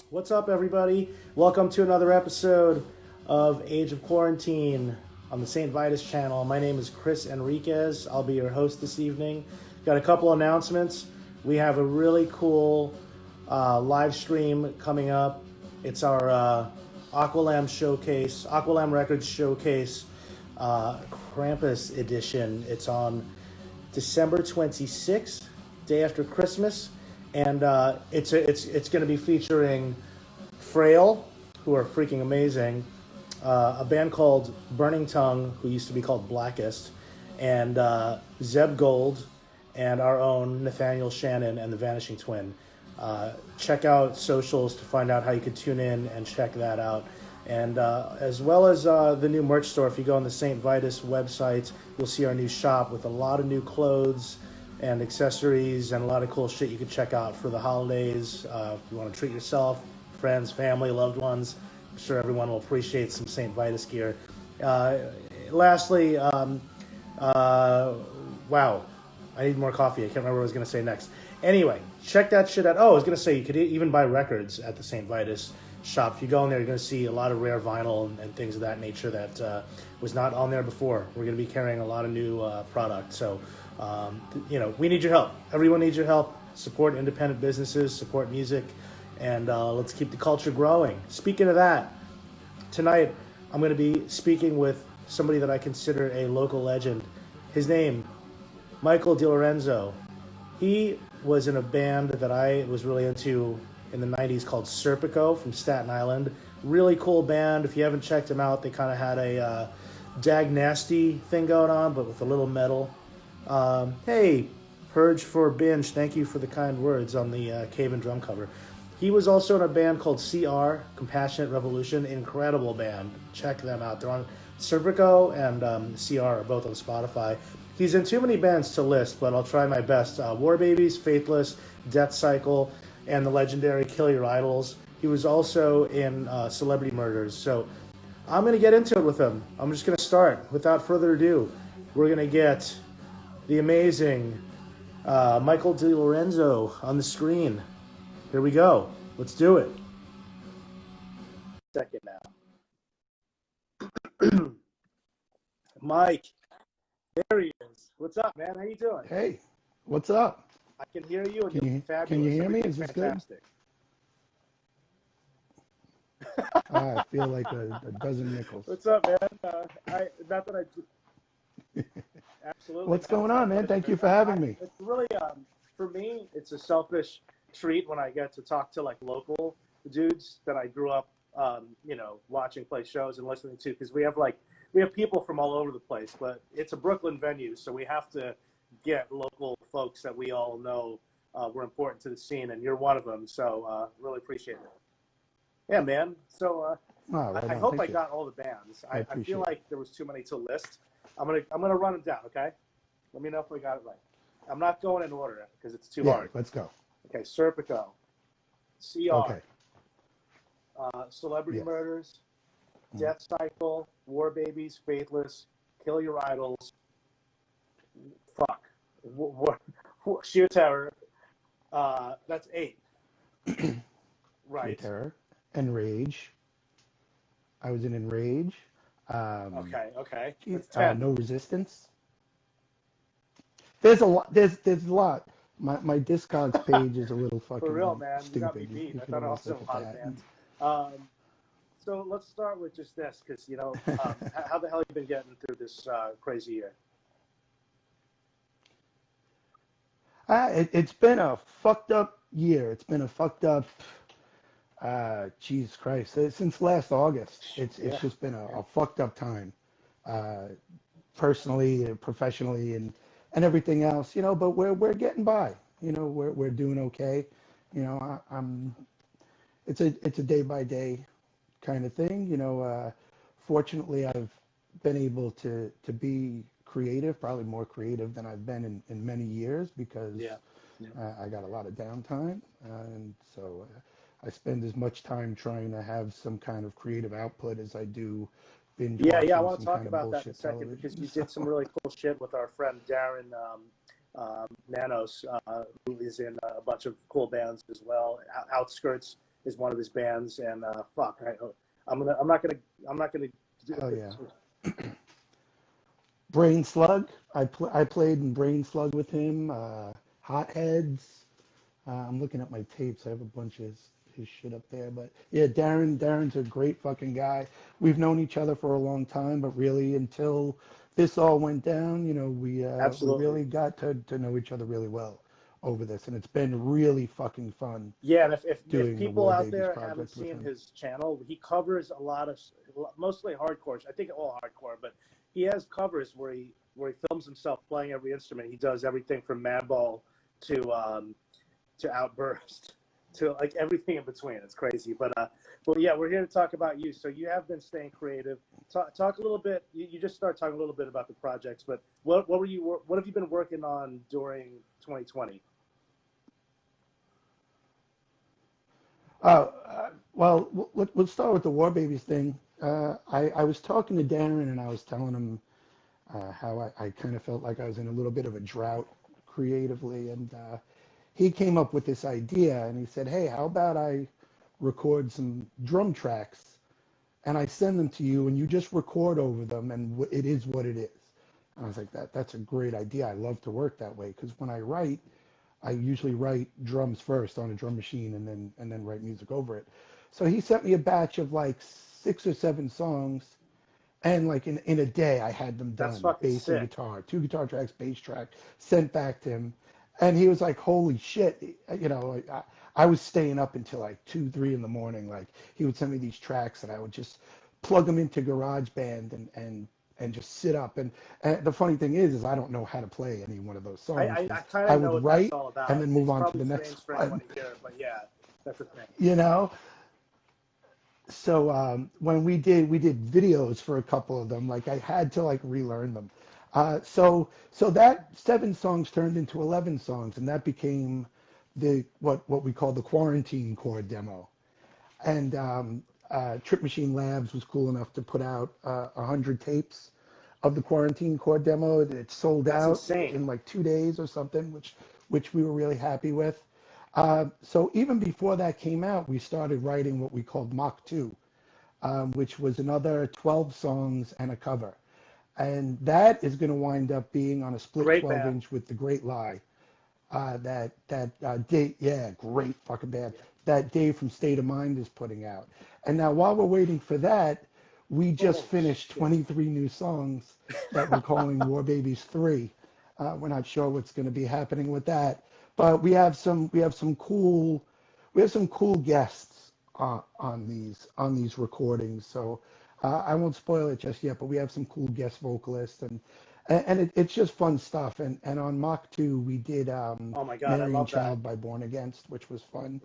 What's up, everybody? Welcome to another episode of Age of Quarantine on the St. Vitus channel. My name is Chris Enriquez. I'll be your host this evening. Got a couple announcements. We have a really cool live stream coming up. It's our Aqualam Showcase, Aqualam Records Showcase Krampus edition. It's on December 26th, day after Christmas. And it's going to be featuring Frail, who are freaking amazing, a band called Burning Tongue, who used to be called Blackest, and Zeb Gold, and our own Nathaniel Shannon and the Vanishing Twin. Check out socials to find out how you can tune in and check that out. And as well as the new merch store. If you go on the St. Vitus website, you'll see our new shop with a lot of new clothes and accessories and a lot of cool shit you can check out for the holidays. If you want to treat yourself, friends, family, loved ones, I'm sure everyone will appreciate some St. Vitus gear. Lastly, wow, I need more coffee. I can't remember what I was going to say next. Anyway, check that shit out. Oh, I was going to say you could even buy records at the St. Vitus shop. If you go in there, you're going to see a lot of rare vinyl and things of that nature that was not on there before. We're going to be carrying a lot of new product. So, we need your help. Everyone needs your help. Support independent businesses, support music, and let's keep the culture growing. Speaking of that, tonight I'm going to be speaking with somebody that I consider a local legend. His name, Michael Delorenzo. He was in a band that I was really into in the 90s called Serpico from Staten Island. Really cool band. If you haven't checked them out, they kind of had a Dag Nasty thing going on, but with a little metal. Hey, Purge for Binge, thank you for the kind words on the Cave and Drum cover. He was also in a band called CR, Compassionate Revolution. Incredible band. Check them out. They're on Serpico and CR are both on Spotify. He's in too many bands to list, but I'll try my best. War Babies, Faithless, Deathcycle, and the legendary Kill Your Idols. He was also in Celebrity Murders. So I'm going to get into it with him. I'm just going to start. Without further ado, we're going to get the amazing Michael Delorenzo on the screen. Here we go. Let's do it. Second now. Mike, there he is. What's up, man? How you doing? Hey, what's up? I can hear you, and you're fabulous. Can you hear me? Is this fantastic. Good? I feel like a dozen nickels. What's up, man? Absolutely. What's going on, man? Thank you for having me. It's really, for me, it's a selfish treat when I get to talk to like local dudes that I grew up, watching play shows and listening to, because we have people from all over the place, but it's a Brooklyn venue, so we have to get local folks that we all know were important to the scene, and you're one of them. So really appreciate it. Yeah, man. So I hope I got all the bands. I feel like there was too many to list. I'm gonna run them down. Okay. Let me know if we got it right. I'm not going in order because it's too hard. Let's go. Okay. Serpico, CR, Okay. Celebrity Murders, Deathcycle, War Babies, Faithless, Kill Your Idols. Fuck. Sheer Terror. That's 8. Right. Sheer Terror. Enrage. I was in Enrage. Okay. Geez, No Resistance. There's a lot. There's a lot. My Discogs page is a little fucking for real, man. stupid. You got me beat. I thought also a lot of bands. So let's start with just this, because how the hell have you been getting through this crazy year? It's been a fucked up year. It's been a fucked up. Jesus Christ! Since last August, it's just been a fucked up time, personally, and professionally, and everything else. But we're getting by. We're doing okay. It's a day by day kind of thing. Fortunately, I've been able to be creative, probably more creative than I've been in many years, because I got a lot of downtime, and so I spend as much time trying to have some kind of creative output as I do binge watching. I want to some talk kind of about that in a bullshit second, television. because you did some really cool shit with our friend Darren Nanos, who is in a bunch of cool bands as well. Outskirts is one of his bands, and fuck, I'm not gonna do Hell it. yeah. Brain Slug. I played in Brain Slug with him. Hotheads. I'm looking at my tapes. I have a bunch of his shit up there. But yeah, Darren's a great fucking guy. We've known each other for a long time, but really until this all went down, you know, we Absolutely. really got to know each other really well over this, and it's been really fucking fun Yeah, and if doing the people War out Babies there haven't project with seen him. his channel, he covers a lot of mostly hardcore. I think all hardcore, but he has covers where he films himself playing every instrument. He does everything from Madball to Outburst to like everything in between. It's crazy, but well, yeah, we're here to talk about you. So you have been staying creative. Talk a little bit. You just started talking a little bit about the projects, but what have you been working on during 2020? Well, let's start with the War Babies thing. I was talking to Darren and I was telling him how I kind of felt like I was in a little bit of a drought creatively, and he came up with this idea and he said, "Hey, how about I record some drum tracks and I send them to you and you just record over them and it is what it is." And I was like, that's a great idea. I love to work that way because when I write, I usually write drums first on a drum machine and then write music over it. So he sent me a batch of like 6 or 7 songs, and like in a day I had them That's done, fucking bass and sick. guitar, 2 guitar tracks, bass track, sent back to him, and he was like, "Holy shit!" You know, I was staying up until like 2, 3 in the morning. Like he would send me these tracks, and I would just plug them into GarageBand and just sit up. And the funny thing is I don't know how to play any one of those songs I because kind I of know would what that's write all and about. then move It's on to probably the next strange for anyone one. to hear, but yeah, that's a thing. You know, so when we did videos for a couple of them, like I had to like relearn them. So that 7 songs turned into 11 songs, and that became the what we call the quarantine core demo. And Trip Machine Labs was cool enough to put out 100 tapes of the quarantine core demo. It sold That's out insane. in like 2 days or something, which we were really happy with. So even before that came out, we started writing what we called Mach 2, which was another 12 songs and a cover. And that is going to wind up being on a split Great 12 band. inch with The Great Lie. That Dave, yeah, great fucking band. Yeah. That Dave from State of Mind is putting out. And now while we're waiting for that, we just Oh finished shit. 23 new songs that we're calling War Babies 3. We're not sure what's going to be happening with that, but we have some cool guests on these recordings. So I won't spoil it just yet, but we have some cool guest vocalists and it's just fun stuff. And on Mach 2 we did Oh my god, I Marian love that. Child by Born Against, which was fun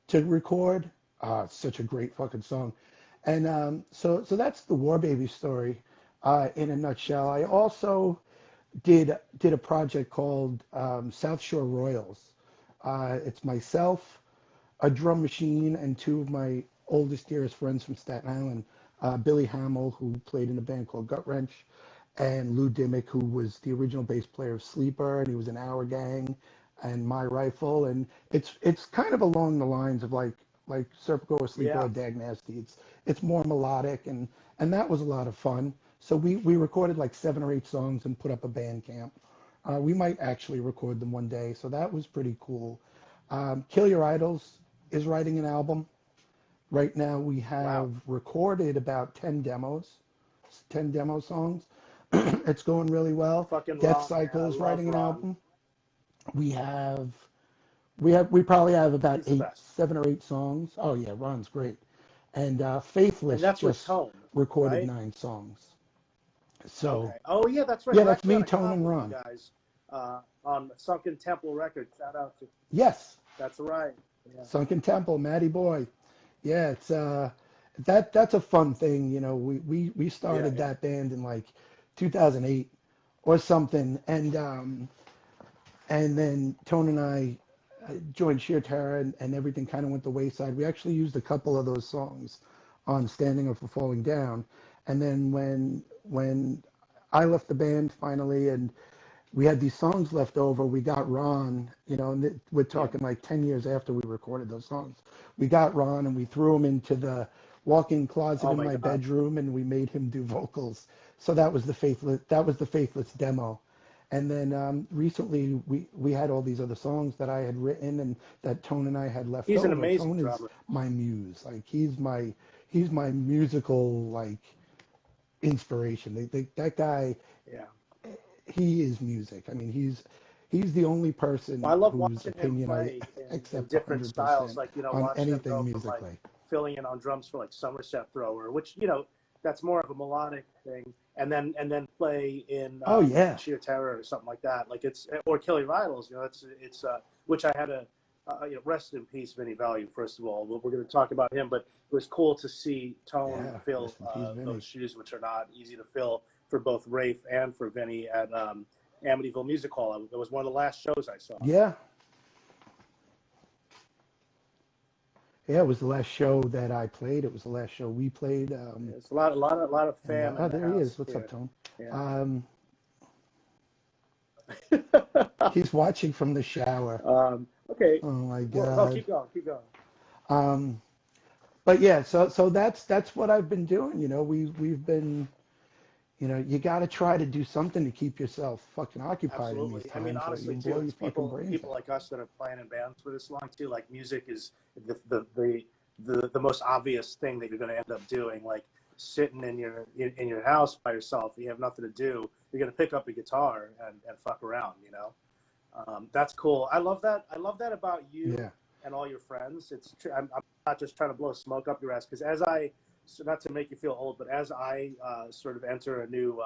to record. It's such a great fucking song. And so that's the War Baby story in a nutshell. I also did a project called South Shore Royals. It's myself, a drum machine, and 2 of my oldest, dearest friends from Staten Island, Billy Hamill, who played in a band called Gut Wrench, and Lou Dimmick, who was the original bass player of Sleeper, and he was in Our Gang and My Rifle, and it's kind of along the lines of like Serpico or Sleeper Yeah. or Dag Nasty. It's more melodic, and that was a lot of fun. So we recorded like 7 or 8 songs and put up a band camp. We might actually record them one day, so that was pretty cool. Kill Your Idols is writing an album. Right now we Wow. have recorded about 10 demos, 10 demo songs. It's going really well. Fucking Ron, man. I Deathcycle is love writing an Ron. album. We have we probably have about He's the eight, best. 7 or 8 songs. Oh yeah, Ron's great. And And Faithless that's with just Tone, recorded right? 9 songs. So Okay. Oh yeah, that's right. yeah, You that's actually me, had a Tone, comp and with you Ron. guys on Sunken Temple Records. Shout out to. Yes, That's right. Yeah. Sunken Temple, Matty Boy. Yeah, it's that's a fun thing. You know, we Yeah. started Yeah. that band in like 2008 or something, and then Tone and I joined Sheer Terror, and everything kind of went the wayside. We actually used a couple of those songs on Standing Up for Falling Down, and then when I left the band finally, and we had these songs left over. We got Ron, you know, and we're Yeah. talking like 10 years after we recorded those songs. We got Ron and we threw him into the walk-in closet Oh in my my God. bedroom and we made him do vocals. So that was the Faithless demo. And then recently we had all these other songs that I had written and that Tone and I had left He's an over. amazing Tone is drummer. my muse. Like he's my musical like inspiration. That guy, Yeah. he is music. I mean, he's the only Well, I person love whose watching him opinion I play in accept different styles. 100% Like, on watching him anything go from like musically. filling in on drums for like Somerset Thrower, which, that's more of a melodic thing. And then play in Oh yeah, Sheer Terror or something like that. Like or Killy Vitals, it's which I had rest in peace, Vinny Value, first of all. We're going to talk about him, but it was cool to see Tone yeah. fill Rest in peace, those Vinny. shoes, which are not easy to fill for both Rafe and for Vinny at Amityville Music Hall. It was one of the last shows I saw. Yeah, yeah. It was the last show that I played. It was the last show we played. It's a lot of And fam in oh, the there he house is. What's up, here. Tone? Yeah. Um, he's watching from the shower. Okay. Oh my Well, no, God. keep going. Keep going. Um, but yeah, so that's what I've been doing. You know, we've been, you know, you got to try to do something to keep yourself fucking occupied in these Absolutely. I mean, times, or honestly, you'll too, blow your it's fucking people brains people out. like us that are playing in bands for this long too. Like music is the most obvious thing that you're going to end up doing. Like sitting in your house by yourself, you have nothing to do. You're going to pick up a guitar and fuck around. That's cool. I love that. I love that about you Yeah, and all your friends. It's true. I'm not just trying to blow smoke up your ass because so not to make you feel old, but as I sort of enter a new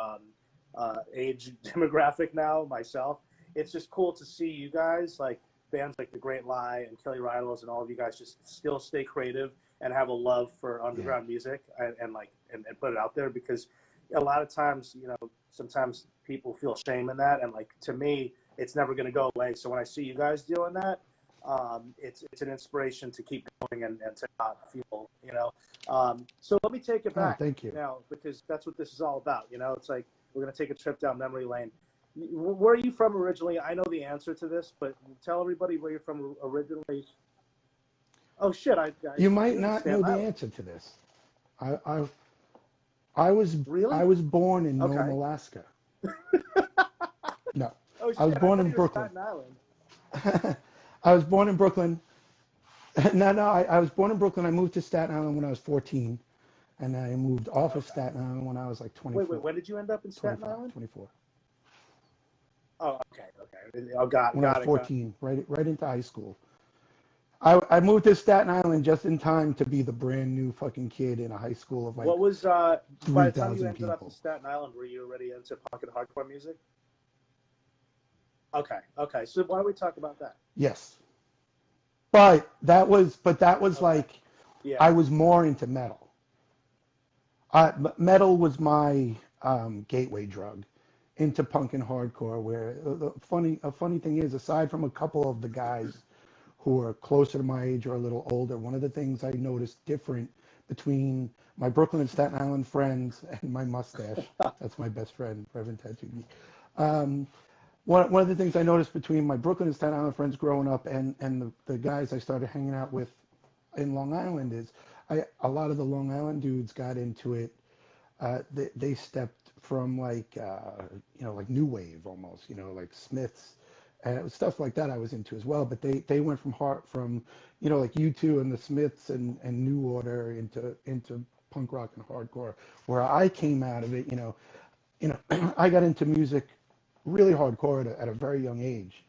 age demographic now myself, it's just cool to see you guys like bands like The Great Lie and Kelly Rydell's and all of you guys just still stay creative and have a love for yeah, underground music and put it out there because a lot of times, sometimes people feel shame in that. And like, to me, it's never going to go away. So when I see you guys doing that, it's an inspiration to keep going and to not feel, so let me take it oh, back thank you. now because that's what this is all about. It's like we're going to take a trip down memory lane. Where are you from originally? I know the answer to this, but tell everybody where you're from originally. Oh shit! You might you're in not know Staten the Island. answer to this. I I I was Really? I was born in Nome, Okay. Alaska. No, Oh I was shit! I born thought in you were Brooklyn. Staten Island. I was born in Brooklyn. No, I was born in Brooklyn. I moved to Staten Island when I was 14, and I moved off of Okay. Staten Island when I was like Wait. 24, When did you end up in Staten 25, Island? 24. Oh, okay. Oh, got When I was it. 14, right into high school. I moved to Staten Island just in time to be the brand new fucking kid in a high school of like What was by the time you 3,000 ended up in people. Staten Island, were you already into punk and hardcore music? Okay. So why don't we talk about that? Yes, but that was Okay. like Yeah. I was more into metal. Metal was my gateway drug into punk and hardcore. Where a funny thing is, aside from a couple of the guys who are closer to my age or a little older, one of the things I noticed different between my Brooklyn and Staten Island friends and my mustache, that's my best friend, Reverend Tachigi. Um, one of the things I noticed between my Brooklyn and Staten Island friends growing up and the guys I started hanging out with in Long Island is a lot of the Long Island dudes got into it. They stepped from like like new wave almost, like Smiths and stuff like that I was into as well. But they went from like U2 and the Smiths and New Order into punk rock and hardcore. Where I came out of it, I got into music really hardcore at a very young age.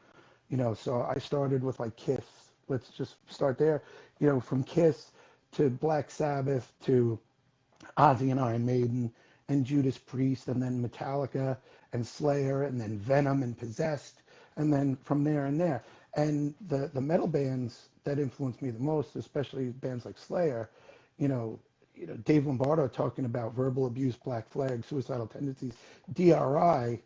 So I started with like Kiss. Let's just start there. From Kiss to Black Sabbath to Ozzy and Iron Maiden and Judas Priest and then Metallica and Slayer and then Venom and Possessed and then from there and there. And the metal bands that influenced me the most, especially bands like Slayer, you know, Dave Lombardo talking about verbal abuse, Black Flag, suicidal tendencies, DRI.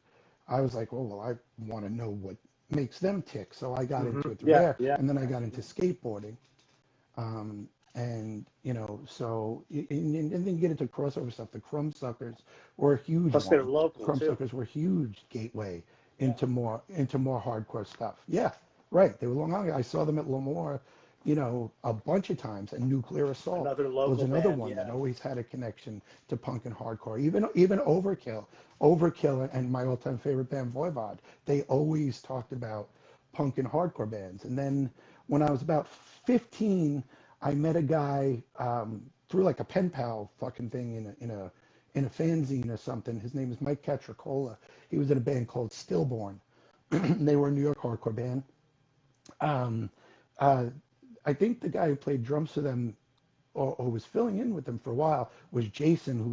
I was like, oh well, I want to know what makes them tick. So I got into it through Yeah. there, Yeah. and then I got into skateboarding. And so and then you get into crossover stuff. The Crumbsuckers were a huge Plus, they're one. local too. Crumbsuckers were a huge gateway Yeah. into more hardcore stuff. Yeah, right. They were Long Island. I saw them at Lemoore, you know, a bunch of times. And Nuclear Assault Another was local another band. one that Yeah. always had a connection to punk and hardcore. Even Overkill, and my all-time favorite band Voivod. They always talked about punk and hardcore bands. And then when I was about 15, I met a guy through like a pen pal fucking thing in a fanzine or something. His name is Mike Catricola. He was in a band called Stillborn. They were a New York hardcore band. Um, uh, I think the guy who played drums for them or was filling in with them for a while was Jason, who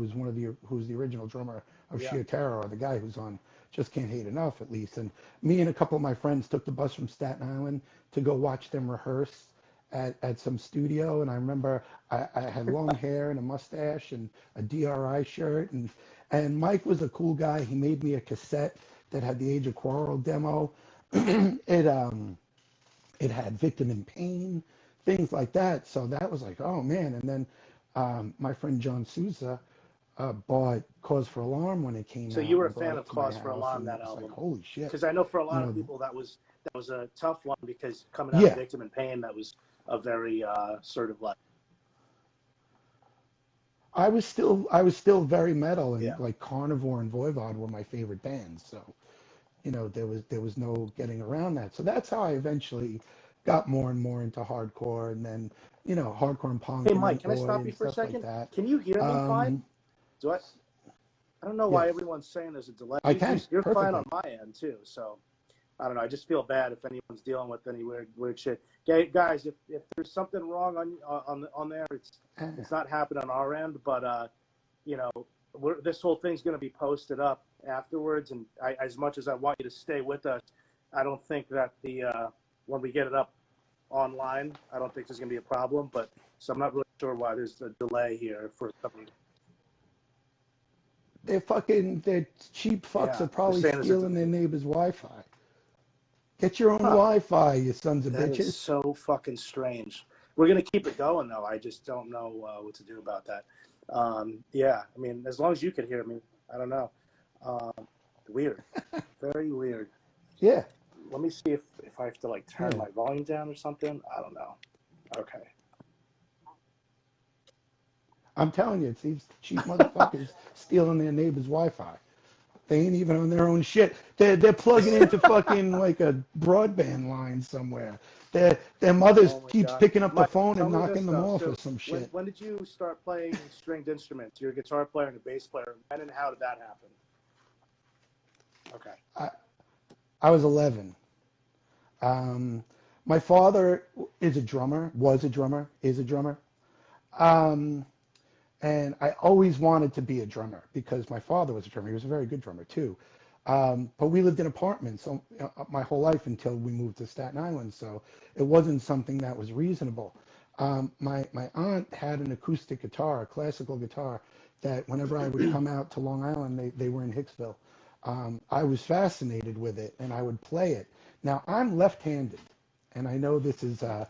was the original drummer of Yeah. Sheer Terror, or the guy who's on Just Can't Hate Enough, at least. And me and a couple of my friends took the bus from Staten Island to go watch them rehearse at some studio. And I remember I had long hair and a mustache and a DRI shirt, and Mike was a cool guy. He made me a cassette that had the Age of Quarrel demo. It had Victim in Pain, things like that. So that was like, oh man. And then my friend John Souza bought Cause for Alarm when it came So out you were a and brought fan it of to my Cause for house, Alarm, and it that was like, album? holy shit, Because I know for a you lot of know. people that was a tough one, because coming out of Yeah, Victim in Pain, that was a very sort of like, I was still very metal, yeah. and like Carnivore and Voivod were my favorite bands. So you know, there was no getting around that. So that's how I eventually got more and more into hardcore, and then you know, hardcore and Hey, punk, and then Mike, can I oi stop you and for a stuff like second? that. Can you hear me fine? Um, Do I? I don't know why yes, everyone's saying there's a delay. I can You're fine on perfectly. my end too. So I don't know. I just feel bad if anyone's dealing with any weird shit. Guys, if there's something wrong on there, it's not happening on our end. But you know, this whole thing's going to be posted up afterwards. And as much as I want you to stay with us, I don't think that when we get it up online, I don't think there's going to be a problem. But so I'm not really sure why there's a delay here for somebody. They're cheap fucks Yeah, are they're probably saying there's a stealing their neighbor's Wi-Fi. Get your own huh. Wi-Fi, you sons of That is bitches. so fucking strange. We're gonna keep it going though. I just don't know what to do about that. Yeah, I mean, as long as you can hear me, I don't know. Um, Weird, very weird. Yeah, Let me see if I have to like turn yeah. my volume down or something. I don't know. Okay. I'm telling you, it's these cheap motherfuckers stealing their neighbor's Wi-Fi. They ain't even on their own shit. They're plugging into fucking like a broadband line somewhere. Their mothers Oh my keeps God, picking up the Mike, phone tell and me knocking this them though. off or So some when shit. when did you start playing stringed instruments? You're a guitar player and a bass player. When and how did that happen? Okay. I, I was 11. Um, my father is a drummer, was a drummer, is a drummer. Um, and I always wanted to be a drummer because my father was a drummer. He was a very good drummer too. But we lived in apartments my whole life until we moved to Staten Island, so it wasn't something that was reasonable. My aunt had an acoustic guitar, a classical guitar, that whenever I would come out to Long Island, they were in Hicksville. I was fascinated with it, and I would play it. Now I'm left-handed, and I know this is a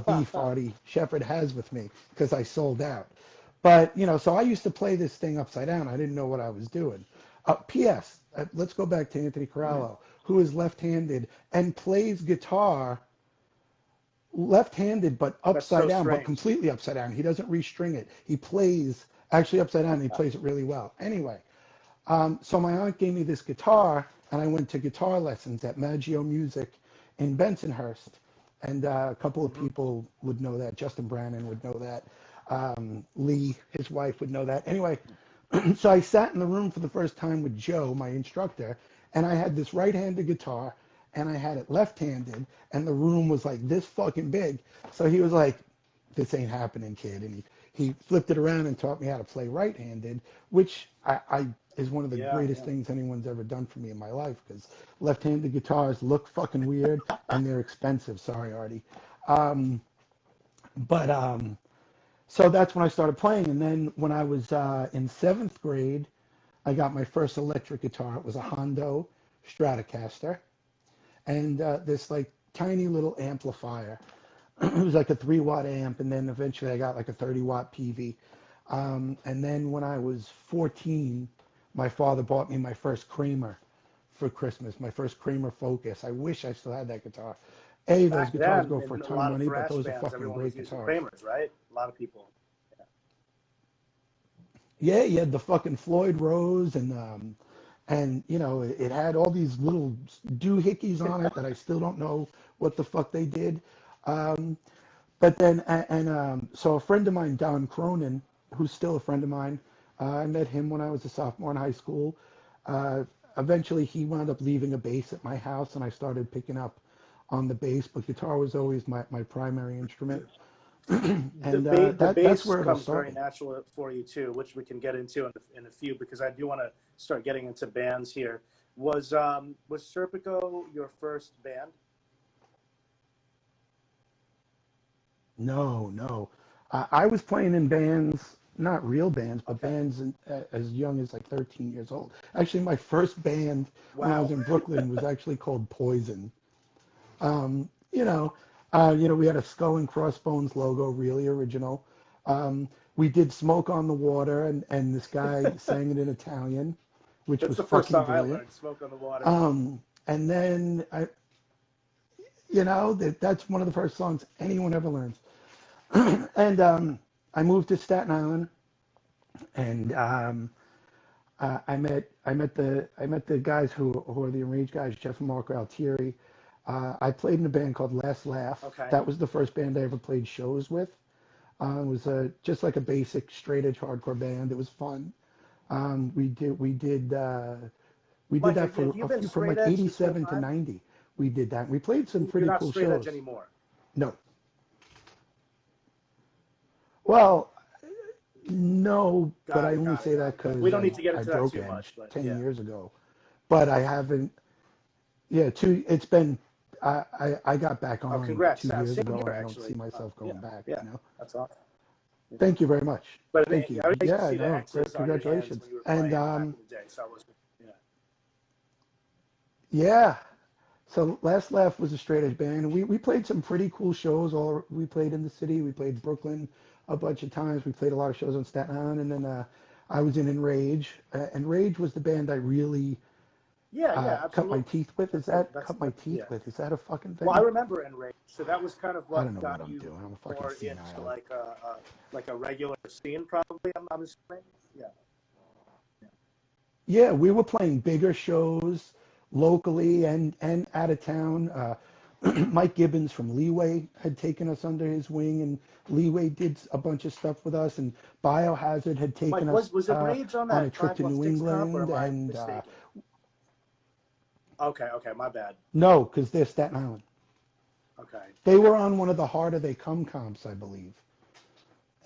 beef Artie Shepherd has with me because I sold out. But, you know, so I used to play this thing upside down. I didn't know what I was doing. P.S. Let's go back to Anthony Corallo, who is left-handed and plays guitar left-handed, but That's so upside down, but strange. completely upside down. He doesn't restring it. He plays actually upside down, and he plays it really well. Anyway, so my aunt gave me this guitar, and I went to guitar lessons at Maggio Music in Bensonhurst. And a couple of Hmm. people would know that. Justin Brannon would know that. Lee, his wife, would know that. Anyway, so I sat in the room for the first time with Joe, my instructor, and I had this right-handed guitar, and I had it left-handed, and the room was like this fucking big. So he was like, "This ain't happening, kid," and he flipped it around and taught me how to play right-handed, which I is one of the Yeah, greatest yeah. things anyone's ever done for me in my life because left-handed guitars look fucking weird and they're expensive. Sorry, Artie. Um, but so that's when I started playing, and then when I was in seventh grade, I got my first electric guitar. It was a Hondo Stratocaster, and this like tiny little amplifier. It was like a 3 watt amp, and then eventually I got like a 30 watt PV. And then when I was 14, my father bought me my first Kramer for Christmas. My first Kramer Focus. I wish I still had that guitar. A, those Back guitars then, go for a in a ton of lot of money, but thrash those are bands, fucking everyone was great using guitars. Kramers, right? A lot of people. Yeah, you had the fucking Floyd Rose, and you know it had all these little doohickeys on it that I still don't know what the fuck they did. Um, but then so a friend of mine, Don Cronin, who's still a friend of mine, I met him when I was a sophomore in high school. Uh, Eventually, he wound up leaving a bass at my house, and I started picking up on the bass. But guitar was always my primary instrument, and The that's bass where it all comes very started. natural for you too, which we can get into in a few because I do want to start getting into bands here. Was Serpico your first band? No, no. I was playing in bands, not real bands, but Okay. bands as young as like 13 years old. Actually, my first band when I was Wow. in Brooklyn was actually called Poison. Um, you know, we had a skull and crossbones logo, really original. We did Smoke on the Water, and this guy sang it in Italian, which That's was the first fucking song I brilliant. learned, Smoke on the Water. And then that's one of the first songs anyone ever learns. And I moved to Staten Island, and I met the guys who are the Enraged guys, Jeff and Marco Altieri. I played in a band called Last Laugh. Okay. That was the first band I ever played shows with. It was just like a basic straight edge hardcore band. It was fun. We did Mike, that for have you been from straight like edge this whole 87 to time? 90. We did that. We played some You're pretty not cool straight edge shows. anymore. No, well, no, but I only Got it, say got that it. We because don't need to get I into that broke too much, edge but 10 yeah. years ago. But I haven't. Yeah, it's been. I got back Oh, on congrats. 2 years Same ago, here, and I don't see actually. myself Yeah, going back. yeah, that's awesome. Yeah. Thank you very much. But I mean, Thank you. I used to Yeah, see the no, X's on your hands congratulations. when you were And playing back in the day. So I was, yeah. yeah, so Last Laugh was a straight edge band. We played some pretty cool shows. We played in the city. We played Brooklyn a bunch of times. We played a lot of shows on Staten Island, and then I was in Enrage. Enrage was the band I really Yeah, yeah, cut my absolutely. teeth with. Cut my teeth Yeah. with? Is that a fucking Well, I thing? remember Enraged. So that was kind of I don't what know what got I'm you doing. I'm a fucking more into senile. like a regular scene, probably. I'm assuming. Yeah. Yeah, we were playing bigger shows locally and out of town. Mike Gibbons from Leeway had taken us under his wing, and Leeway did a bunch of stuff with us. And Biohazard had taken Mike, us was Enraged on on a that trip to New 516 comp, or England. am I And mistaken? Okay, okay, my bad. no, because they're Staten Island. Okay, They okay. were on one of the Harder They Come comps, I believe.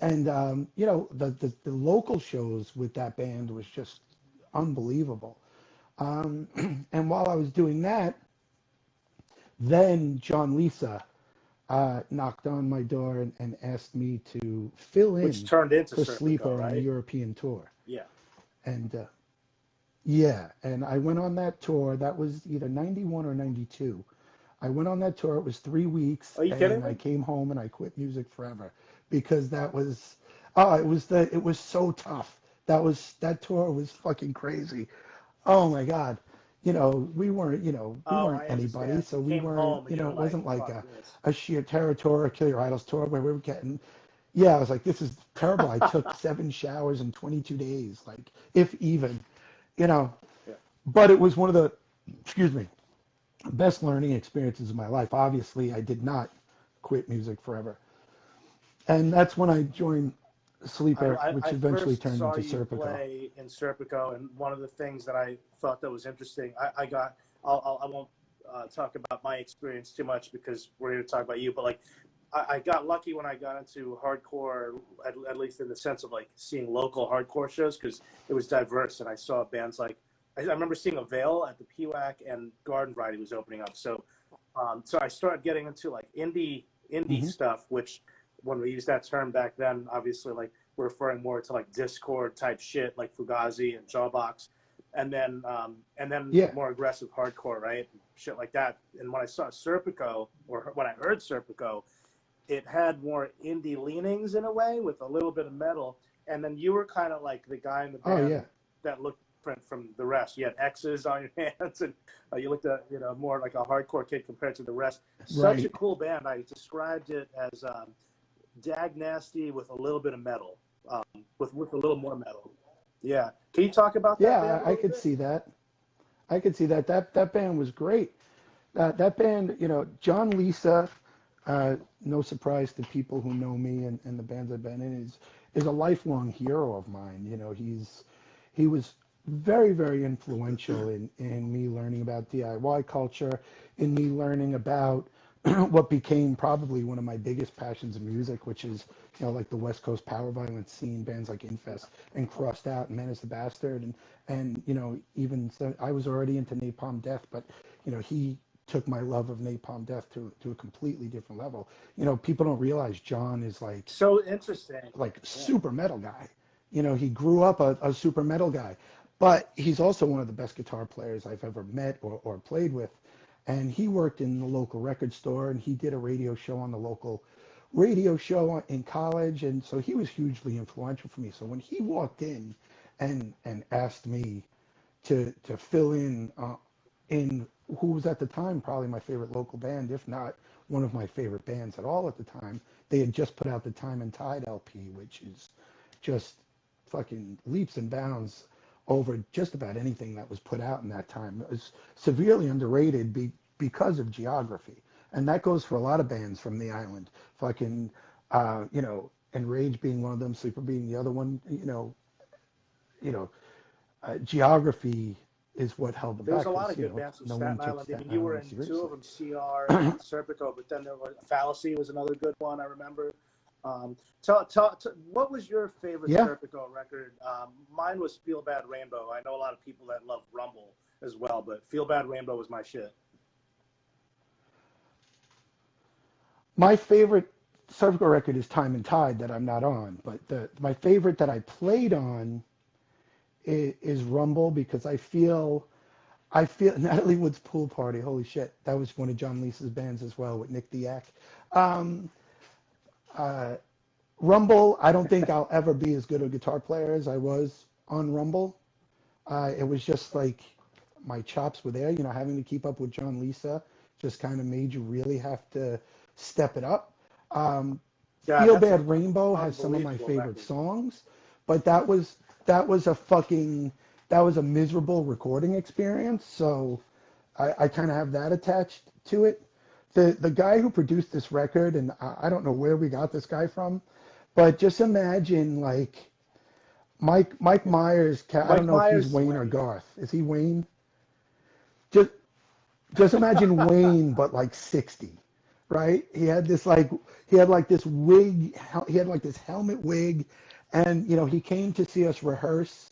And the local shows with that band was just unbelievable. And while I was doing that, then John Lisa knocked on my door and asked me to fill Which in turned into for Serpico, Sleeper on a right? European tour. Yeah. And yeah, and I went on that tour. That was either 91 or 92. I went on that tour. It was 3 weeks, Are you kidding and I me? came home and I quit music forever because it was so tough. That tour was fucking crazy. Oh my God. We Oh, weren't I anybody, understand. so You we came weren't, home and you're it like, wasn't like "Fuck this." a sheer terror tour or Kill Your Idols tour where we were getting, yeah, I was like, this is terrible. I took 7 showers in 22 days, like, if even, you know, Yeah. but it was one of the, excuse me, best learning experiences of my life. Obviously, I did not quit music forever. And that's when I joined Sleeper, which I eventually first turned saw into you Serpico. play in Serpico, and one of the things that I thought that was interesting, I won't talk about my experience too much because we're here to talk about you, but like, I got lucky when I got into hardcore, at least in the sense of like seeing local hardcore shows, because it was diverse, and I saw bands like, I remember seeing Avail at the PWAC, and Garden Variety was opening up, so I started getting into like indie Hmm. stuff, which when we used that term back then, obviously like we're referring more to like Discord type shit, like Fugazi and Jawbox, and then Yeah. more aggressive hardcore, right? Shit like that. And when I saw Serpico, or when I heard Serpico, it had more indie leanings in a way with a little bit of metal. And then you were kind of like the guy in the Oh, yeah. band that looked different from the rest. You had X's on your hands, and you looked at more like a hardcore kid compared to the rest. Such a Right. cool band. I described it as dag nasty with a little bit of metal, with a little more metal. Yeah. Can you talk about that band Yeah, a I little could bit? see that. I could see that. That band was great. That band, John Lisa, no surprise to people who know me and the bands I've been in, is a lifelong hero of mine. He was very, very influential in me learning about DIY culture, in me learning about what became probably one of my biggest passions in music, which is, like the West Coast power violence scene, bands like Yeah. Infest and Crossed Out and Menace the Bastard. And even so, I was already into Napalm Death, but, he took my love of Napalm Death to a completely different level. People don't realize John is So interesting. like Yeah. super metal guy. He grew up a super metal guy, but he's also one of the best guitar players I've ever met or played with. And he worked in the local record store, and he did a radio show on the local radio show in college. And so he was hugely influential for me. So when he walked in and asked me to fill in who was at the time probably my favorite local band, if not one of my favorite bands at all at the time. They had just put out the Time and Tide LP, which is just fucking leaps and bounds over just about anything that was put out in that time. It was severely underrated because of geography. And that goes for a lot of bands from the island. Fucking, Enrage being one of them, Sleeper being the other one, you know, geography is what held them There was back a lot because, of good bands from no one Staten took Island. I mean, Staten you were Island in two of seriously. them, CR and Serpico, but then there was Fallacy was another good one. I remember. What was your favorite Yeah. Serpico record? Mine was Feel Bad Rainbow. I know a lot of people that love Rumble as well, but Feel Bad Rainbow was my shit. My favorite Serpico record is Time and Tide that I'm not on, but my favorite that I played on is Rumble because I feel Natalie Wood's Pool Party. Holy shit, that was one of John Lisa's bands as well with Nick Diak. Um, uh, Rumble, I don't think I'll ever be as good a guitar player as I was on Rumble. It was just like my chops were there. Having to keep up with John Lisa just kind of made you really have to step it up. Um, Yeah, Feel that's an Bad Rainbow has some of my unbelievable favorite record. songs, but that was a miserable recording experience. So I kind of have that attached to it. The guy who produced this record, and I don't know where we got this guy from, but just imagine like Mike Myers. I don't Mike know if he's Myers is Wayne or Wayne. Garth. Is he Wayne? Just just imagine Wayne, but like 60, right? He had like this wig. He had like this helmet wig, and he came to see us rehearse,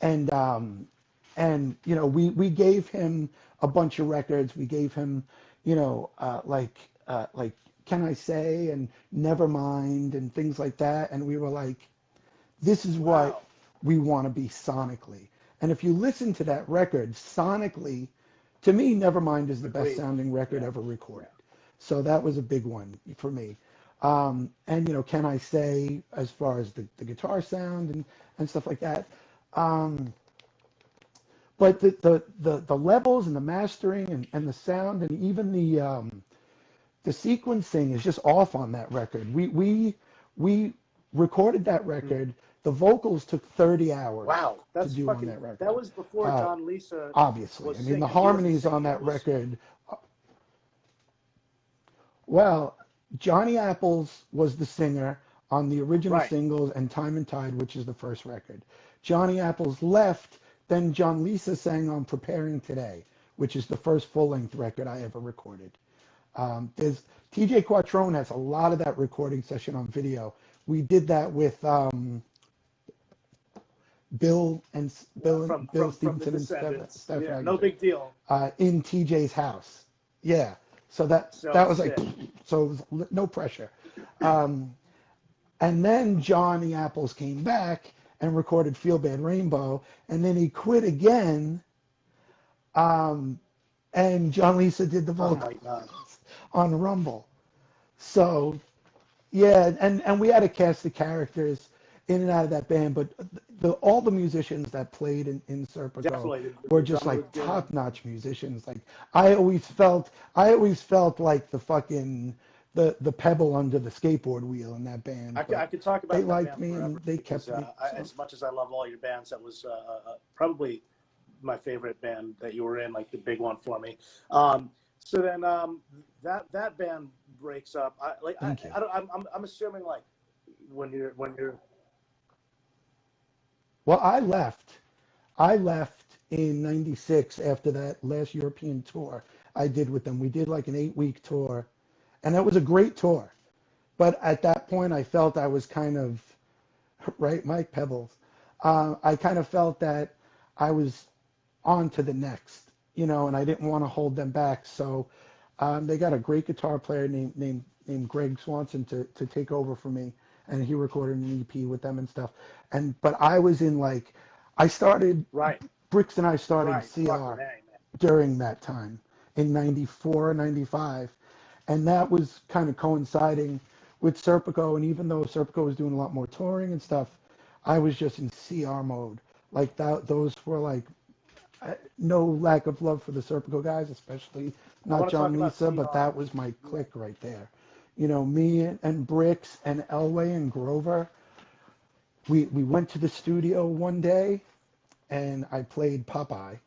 and we gave him a bunch of records. We gave him like Can I Say and Nevermind and things like that, and we were like, this is what Wow. we want to be sonically. And if you listen to that record sonically, to me, Nevermind is the best Agreed. sounding record Yeah. ever Yeah. recorded. So that was a big one for me. And Can I Say, as far as the guitar sound and stuff like that. Um, but the levels and the mastering and the sound and even the sequencing is just off on that record. We recorded that Mm. record. The vocals took 30 hours Wow. to That's do on fucking. that That record. was before Uh, John Lisa Obviously, was I mean the singing. He wasn't harmonies on singing. It that was. record. Well, Johnny Apples was the singer on the original Right. singles and Time and Tide, which is the first record. Johnny Apples left, then John Lisa sang on Preparing Today, which is the first full-length record I ever recorded. There's TJ Quattrone has a lot of that recording session on video. We did that with Bill and Bill From and Bill the Stevenson and Descendants. Steph Yeah. No Aguilar big deal. in TJ's house. Yeah, so that So that was like, sick. so it was no pressure. Um, and then Johnny Apples came back and recorded Feel Bad Rainbow, and then he quit again. Um, and John Lisa did the Oh vocals my God. on Rumble. So yeah, and we had a cast of characters, in and out of that band, but all the musicians that played in Serpico Definitely, were the just drummer like was good. top-notch musicians. Like I always felt like the fucking the pebble under the skateboard wheel in that band. I But could talk they about that liked band me forever and they because kept me. So as much as I love all your bands, that was probably my favorite band that you were in, like the big one for me. So then that band breaks up. thank you. I'm assuming like when you're Well, I left in '96 after that last European tour I did with them. We did like an 8-week tour, and it was a great tour. But at that point, I felt I was kind of, right, Mike Pebbles. I kind of felt that I was on to the next, and I didn't want to hold them back. So they got a great guitar player named Greg Swanson to take over for me, and he recorded an EP with them and stuff. But I was in like, I started right, Bricks and I started right, fucking CR A, man. during that time in '94, '95, and that was kind of coinciding with Serpico. And even though Serpico was doing a lot more touring and stuff, I was just in CR mode. Like that, those were like no lack of love for the Serpico guys, especially I not want to talk John about Lisa, but CR. that was my Yeah. clique right there. Me and Bricks and Elway and Grover, we went to the studio one day and I played Popeye.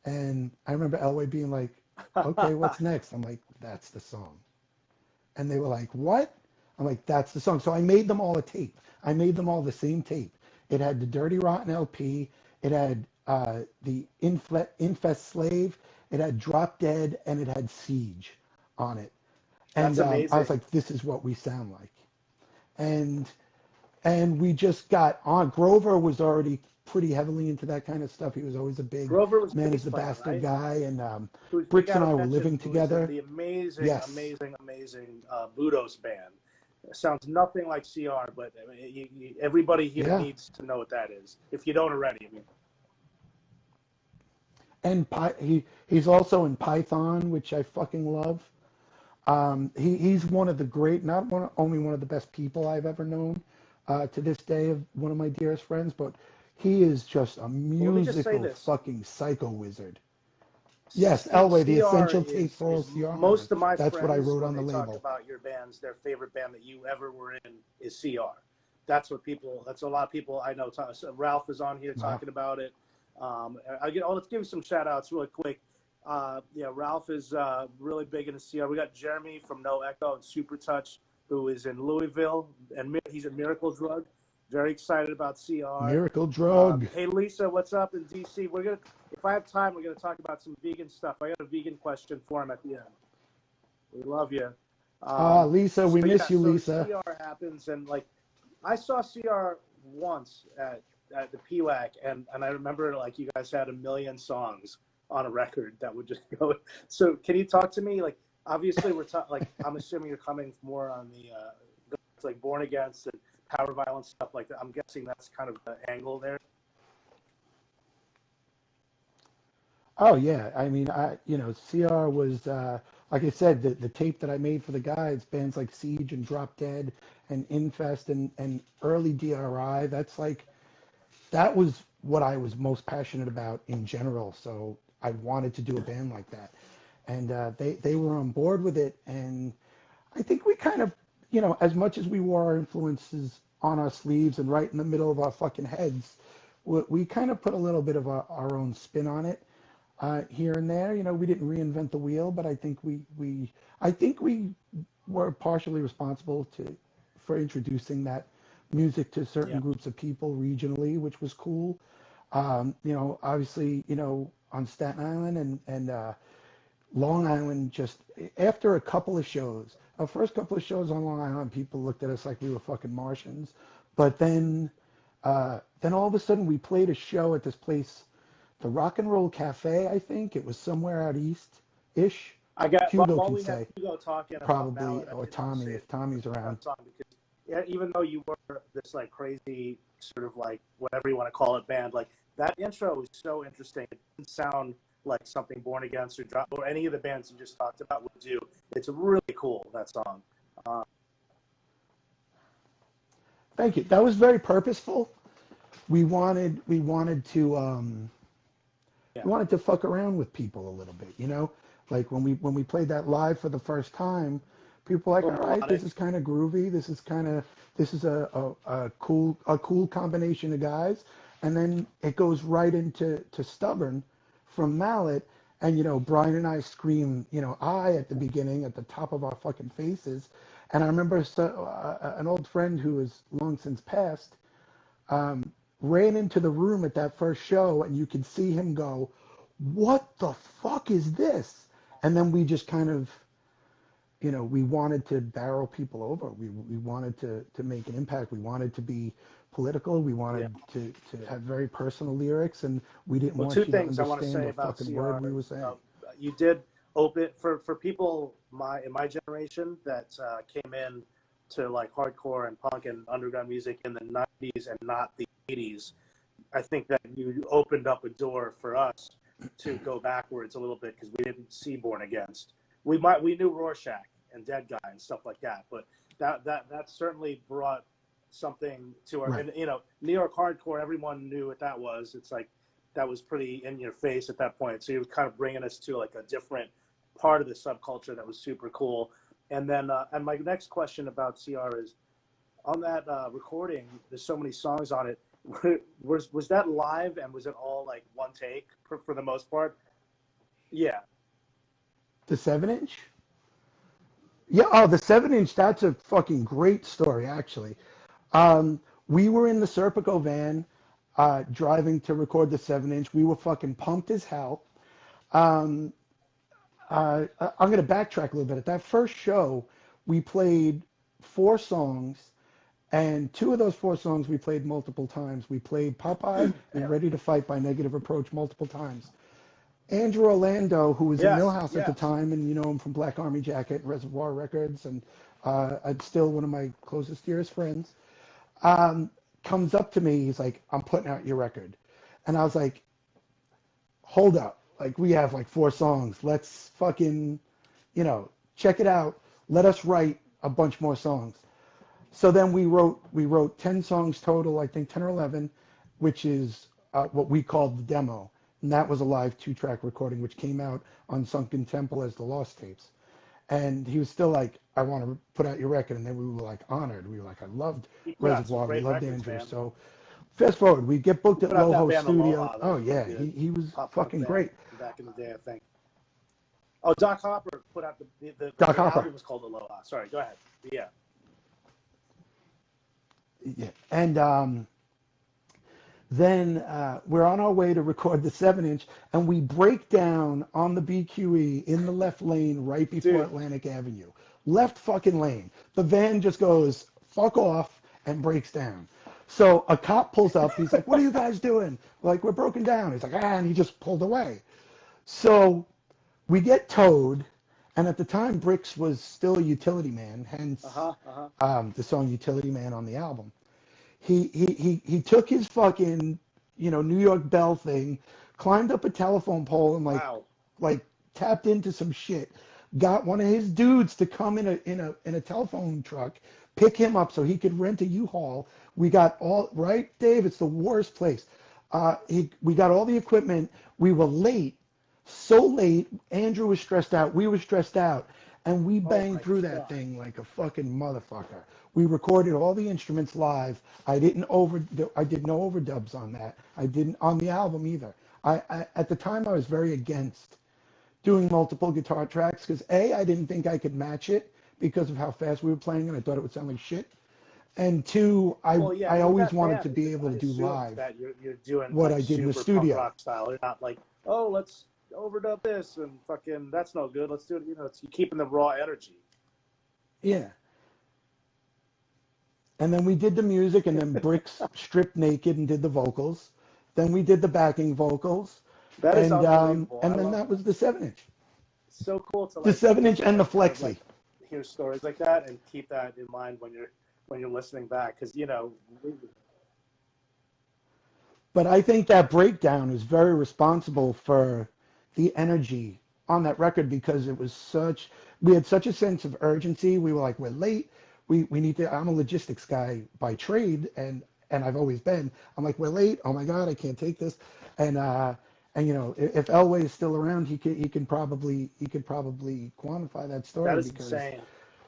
And I remember Elway being like, okay, what's next? I'm like, that's the song. And they were like, what? I'm like, that's the song. So I made them all a tape. I made them all the same tape. It had the Dirty Rotten LP. It had the Infest Slave. It had Drop Dead, and it had Siege on it. That's And I was amazing. like, this is what we sound like. And we just got on. Grover was already pretty heavily into that kind of stuff. He was always a big Grover was Man bass is the player, Bastard right? guy. And Who's we Bricks got and to I were mention living who is in together. the amazing, Yes. amazing, amazing Budos band. It sounds nothing like CR, but I mean, everybody here Yeah. needs to know what that is. If you don't already, I mean, And he's also in Python, which I fucking love. He's one of the great, only one of the best people I've ever known to this day, of one of my dearest friends, but he is just a well, let me just say musical this: fucking psycho wizard. Yes, Elway, the CR essential tape for all is CR members. most of my That's what I friends wrote when on the they talk label. about your bands, their favorite band that you ever were in is CR. That's what people. That's a lot of people I know. So Ralph is on here Wow. talking about it. Let's give some shout outs really quick. Yeah, Ralph is really big into CR. We got Jeremy from No Echo and Super Touch, who is in Louisville, and he's a Miracle Drug. Very excited about CR. Miracle Drug. Hey Lisa, what's up in DC? If I have time, we're gonna talk about some vegan stuff. I got a vegan question for him at the end. We love you. Lisa, we miss you, So Lisa. CR happens, and like I saw CR once at the PWAC, and I remember like you guys had a million songs on a record that would just go. So can you talk to me? Like obviously like I'm assuming you're coming more on the like Born Against and Power Violence stuff like that. I'm guessing that's kind of the angle there. Oh yeah, I mean, CR was like I said, the tape that I made for the guys, bands like Siege and Drop Dead and Infest and early DRI. That was what I was most passionate about in general. So I wanted to do a band like that, and they were on board with it. And I think we kind of, as much as we wore our influences on our sleeves and right in the middle of our fucking heads, we kind of put a little bit of our own spin on it. Here and there, we didn't reinvent the wheel, but I think we were partially responsible for introducing that music to certain Yeah. groups of people regionally, which was cool. Obviously, on Staten Island and Long Island, just after a couple of shows, our first couple of shows on Long Island, people looked at us like we were fucking Martians. But then all of a sudden, we played a show at this place, the Rock and Roll Cafe, I think. It was somewhere out east-ish. I got Hugo while can we have say, Hugo talking about probably, Ballad, I or did want to Tommy, say if Tommy's around. that song because yeah, even though you were this like crazy sort of like whatever you want to call it band, like that intro was so interesting. It didn't sound like something Born Against or any of the bands you just talked about would do. It's really cool, that song. Thank you. That was very purposeful. We wanted to Yeah. we wanted to fuck around with people a little bit, you know? Like when we played that live for the first time, people were like, Or all right, this melodic. is kind of groovy. This is a cool combination of guys. And then it goes right into Stubborn from Mallet. And, Brian and I scream, I at the beginning at the top of our fucking faces. And I remember an old friend who has long since passed, um, ran into the room at that first show, and you could see him go, "What the fuck is this?" And then we just kind of, we wanted to barrel people over. We wanted to make an impact. We wanted to be political. We Yeah. wanted to have very personal lyrics, and we didn't Well, want two you to things I want to understand say a about fucking word CR we were is saying. you did open for people in my generation that came in to like hardcore and punk and underground music in the 90s and not the 80s. I think that you opened up a door for us to go backwards a little bit because we didn't see Born Against. We knew Rorschach and Dead Guy and stuff like that, but that certainly brought something to our, Right. and New York hardcore. Everyone knew what that was. It's like that was pretty in your face at that point. So you were kind of bringing us to like a different part of the subculture that was super cool. And then and my next question about CR is on that recording. There's so many songs on it. Was that live and was it all like one take for the most part? Yeah. The 7-inch? Yeah, oh, the 7-inch, that's a fucking great story, actually. We were in the Serpico van driving to record the 7-inch. We were fucking pumped as hell. Um, I'm going to backtrack a little bit. At that first show, we played 4 songs, and 2 of those 4 songs we played multiple times. We played Popeye Yeah. and Ready to Fight by Negative Approach multiple times. Andrew Orlando, who was in Yes. Millhouse at the Yes. time, and you know him from Black Army Jacket and Reservoir Records, and I'm still one of my closest, dearest friends, comes up to me. He's like, "I'm putting out your record," and I was like, "Hold up! Like we have like 4 songs. Let's fucking, check it out. Let us write a bunch more songs." So then we wrote 10 songs total, I think 10 or 11, which is what we called the demo. And that was a live 2-track recording, which came out on Sunken Temple as the Lost Tapes. And he was still like, "I want to put out your record." And then we were like honored. We were like, I loved He put out some Reservoir. We great loved records, Andrew. man. So fast forward, we get booked He at put out that Loho band Studio. Aloha. That Oh was yeah, really good. he was Pop punk fucking band great. from back in the day, I think. Oh, Doc Hopper put out the Doc Hopper. album was called Aloha. Sorry, go ahead. Yeah. Yeah. And then we're on our way to record the 7-inch, and we break down on the BQE in the left lane right before Dude. Atlantic Avenue. Left fucking lane. The van just goes fuck off and breaks down. So a cop pulls up. He's like, "What are you guys doing?" We're like, "We're broken down." He's like, and he just pulled away. So we get towed, and at the time, Bricks was still a utility man, hence the song "Utility Man" on the album. He took his fucking New York Bell thing, climbed up a telephone pole and Wow. like tapped into some shit. Got one of his dudes to come in a telephone truck, pick him up so he could rent a U-Haul. We got all right, Dave. It's the worst place. We got all the equipment. We were late, so late. Andrew was stressed out. We were stressed out, and we banged through that thing like a fucking motherfucker. We recorded all the instruments live. I did no overdubs on that. I didn't on the album either. I at the time I was very against doing multiple guitar tracks because I didn't think I could match it because of how fast we were playing, and I thought it would sound like shit. And 2, I always wanted to be able to do live that you're doing what like I did in the super studio. punk rock style. You're not like, oh, let's overdub this and fucking that's no good. Let's do it. It's you keeping the raw energy. Yeah. And then we did the music, and then Bricks stripped naked and did the vocals. Then we did the backing vocals. That is unbelievable. And then that was the 7-inch. It's so cool to The 7-inch and the kind of, flexi. Hear stories like that and keep that in mind when you're listening back because But I think that breakdown is very responsible for the energy on that record because we had such a sense of urgency. We were like, we're late. we need to. I'm a logistics guy by trade, and I've always been. I'm like, we're late. Oh my God, I can't take this. And you know, if Elway is still around, he can probably quantify that That story is because insane.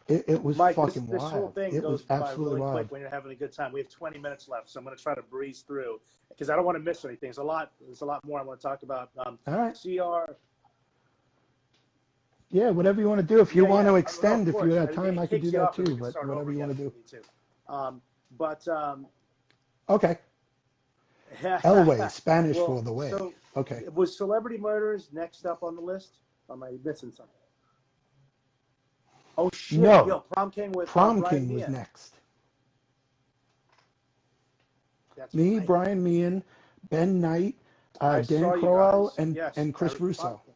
it was Mike, fucking this whole wild. thing It goes was by absolutely really wild. quick when you're having a good time. We have 20 minutes left, so I'm going to try to breeze through because I don't want to miss anything. There's a lot more I want to talk about. All right. CR. Yeah, whatever you want to do. If you want to No, of extend, if you course. have time, I It could do kicks you that off and we too. can But start over whatever you again want to if do. we need to. But Okay. Elway, Spanish well, for the way. so Okay. was Celebrity Murders next up on the list? Or am I missing something? Oh shit! No. Yo, Prom King with Prom Brian King was Meehan. next. That's Me, right. Brian Meehan, Ben Knight, I Dan saw you Crowell, guys. Yes, and Chris Prom Russo. King.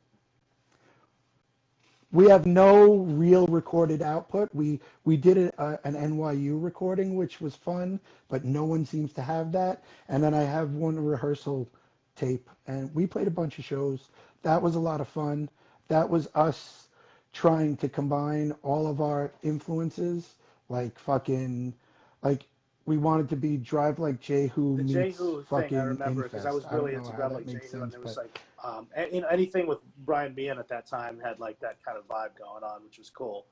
We have no real recorded output. We did an NYU recording, which was fun, but no one seems to have that. And then I have one rehearsal tape, and we played a bunch of shows. That was a lot of fun. That was us trying to combine all of our influences, like fucking, like we wanted to be Drive Like Jehu The meets Jehu thing I fucking remember because I Infest. was I don't really know into how Drive that Like makes Jehu, and sense, it was but like anything with Brian Meehan at that time had like that kind of vibe going on, which was cool.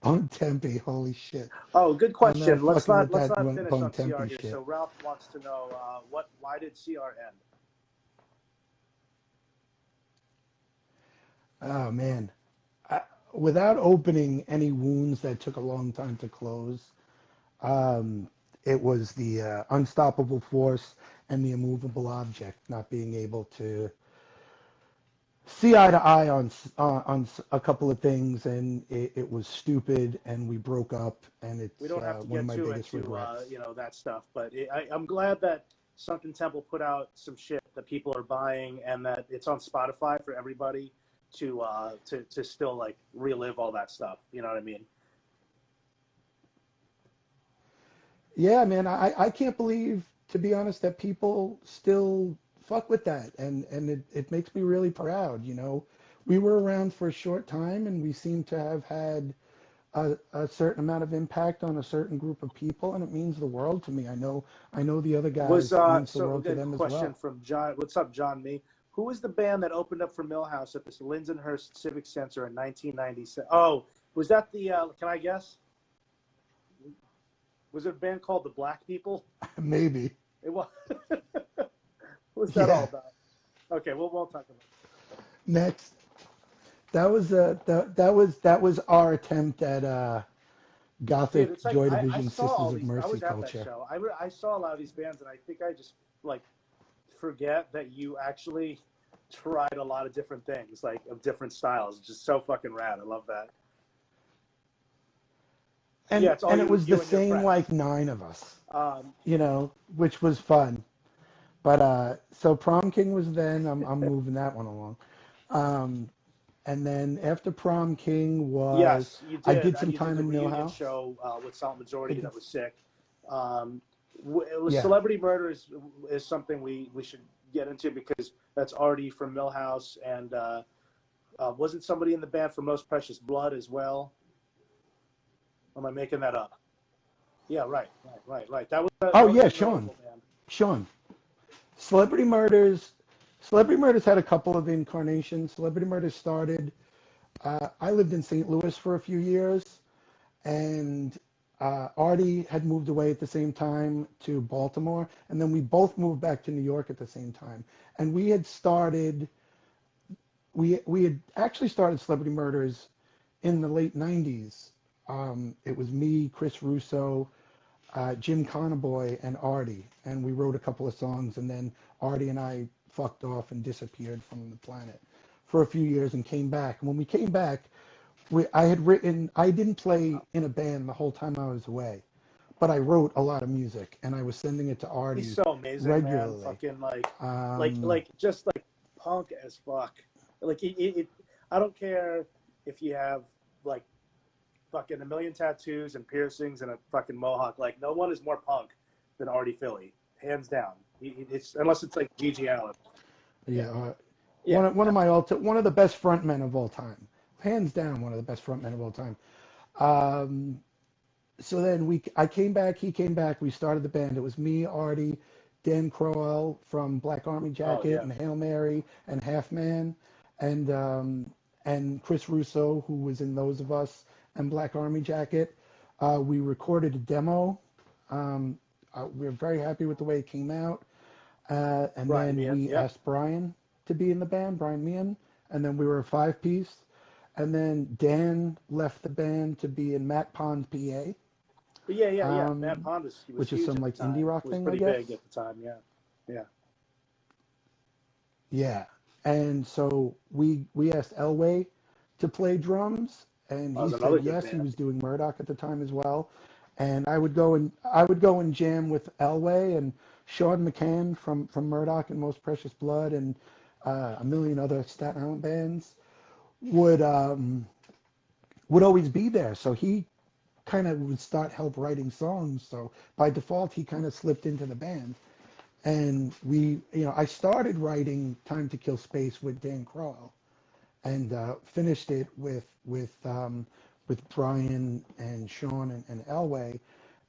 Bone Tempe, holy shit. Oh, good I'm not question. Let's fucking not with that finish Bone on CR Tempe here. shit. So Ralph wants to know why did CR end? Oh man, without opening any wounds that took a long time to close, um, it was the unstoppable force and the immovable object not being able to see eye to eye on a couple of things, and it was stupid, and we broke up, and We it's don't have to one of get my too biggest into regrets. that stuff, but I'm glad that Sunken Temple put out some shit that people are buying and that it's on Spotify for everybody to still like relive all that stuff. You know what I mean? Yeah, man, I can't believe, to be honest, that people still fuck with that, and it makes me really proud, you know. We were around for a short time, and we seem to have had a certain amount of impact on a certain group of people, and it means the world to me. I know the other Was guys, it means the so a world to good them as question well. from John. What's up, John? Me. Who was the band that opened up for Millhouse at this Lindenhurst Civic Center in 1997? Oh, was that the? Can I guess? Was it a band called the Black People? Maybe. It was. What's that all Yeah. about? Okay, we'll won't talk about Next, that was our attempt at it. Dude, Gothic it's like Joy I Division saw all Sisters of these. I Mercy was at that culture. show. I saw a lot of these bands, and I think I just like forget that you actually tried a lot of different things, like of different styles. It's just so fucking rad. I love that. Yeah, And it's all and it was the you and your same friends. like nine of us, Um, you know, which was fun. But so Prom King was then. I'm moving that one along. Um, and then after Prom King was yes, you I did. did some You did time the in reunion Millhouse. show with Silent I Majority. did, That was sick. Um, it was yeah. Celebrity Murder is something we should get into because that's already from Millhouse, and wasn't somebody in the band for Most Precious Blood as well? Or am I making that up? Yeah, right. That Oh was yeah, a Sean. notable band. Sean. Celebrity Murders. Celebrity Murders had a couple of incarnations. Celebrity Murders started. I lived in St. Louis for a few years, and Artie had moved away at the same time to Baltimore, and then we both moved back to New York at the same time. And we had actually started Celebrity Murders in the late '90s. It was me, Chris Russo, Jim Conaboy, and Artie, and we wrote a couple of songs, and then Artie and I fucked off and disappeared from the planet for a few years and came back. And when we came back, I didn't play in a band the whole time I was away, but I wrote a lot of music, and I was sending it to He's Artie so amazing, man. regularly. Fucking Um, just like punk as fuck. Like I don't care if you have like fucking a million tattoos and piercings and a fucking mohawk. Like no one is more punk than Artie Philly, hands down. It's unless it's like Gigi Allen. Yeah, yeah, yeah, one of the best frontmen of all time. hands down one of the best frontmen of all time. Um, so then I came back, he came back, we started the band. It was me, Artie, Dan Crowell from Black Army Oh Jacket yeah. and Hail Mary and Half Man, and Chris Russo, who was in Those of Us and Black Army Jacket. We recorded a demo. We were very happy with the way it came out. And Brian then Meehan. we Yeah. asked Brian to be in the band, Brian Meehan, and then we were a five-piece. And then Dan left the band to be in Matt Pond's PA, But yeah. Matt Pond he was which is huge some at the like indie time. rock Was thing, I pretty guess. big at the time. Yeah. Yeah. Yeah. And so we asked Elway to play drums, and That he was another said good yes. He band. was doing Murdoch at the time as well. And I would go and jam with Elway and Sean McCann from Murdoch and Most Precious Blood and a million other Staten Island bands would would always be there. So he kind of would start help writing songs. So by default, he kind of slipped into the band. And I started writing Time to Kill Space with Dan Crowell, and finished it with Brian and Sean and Elway.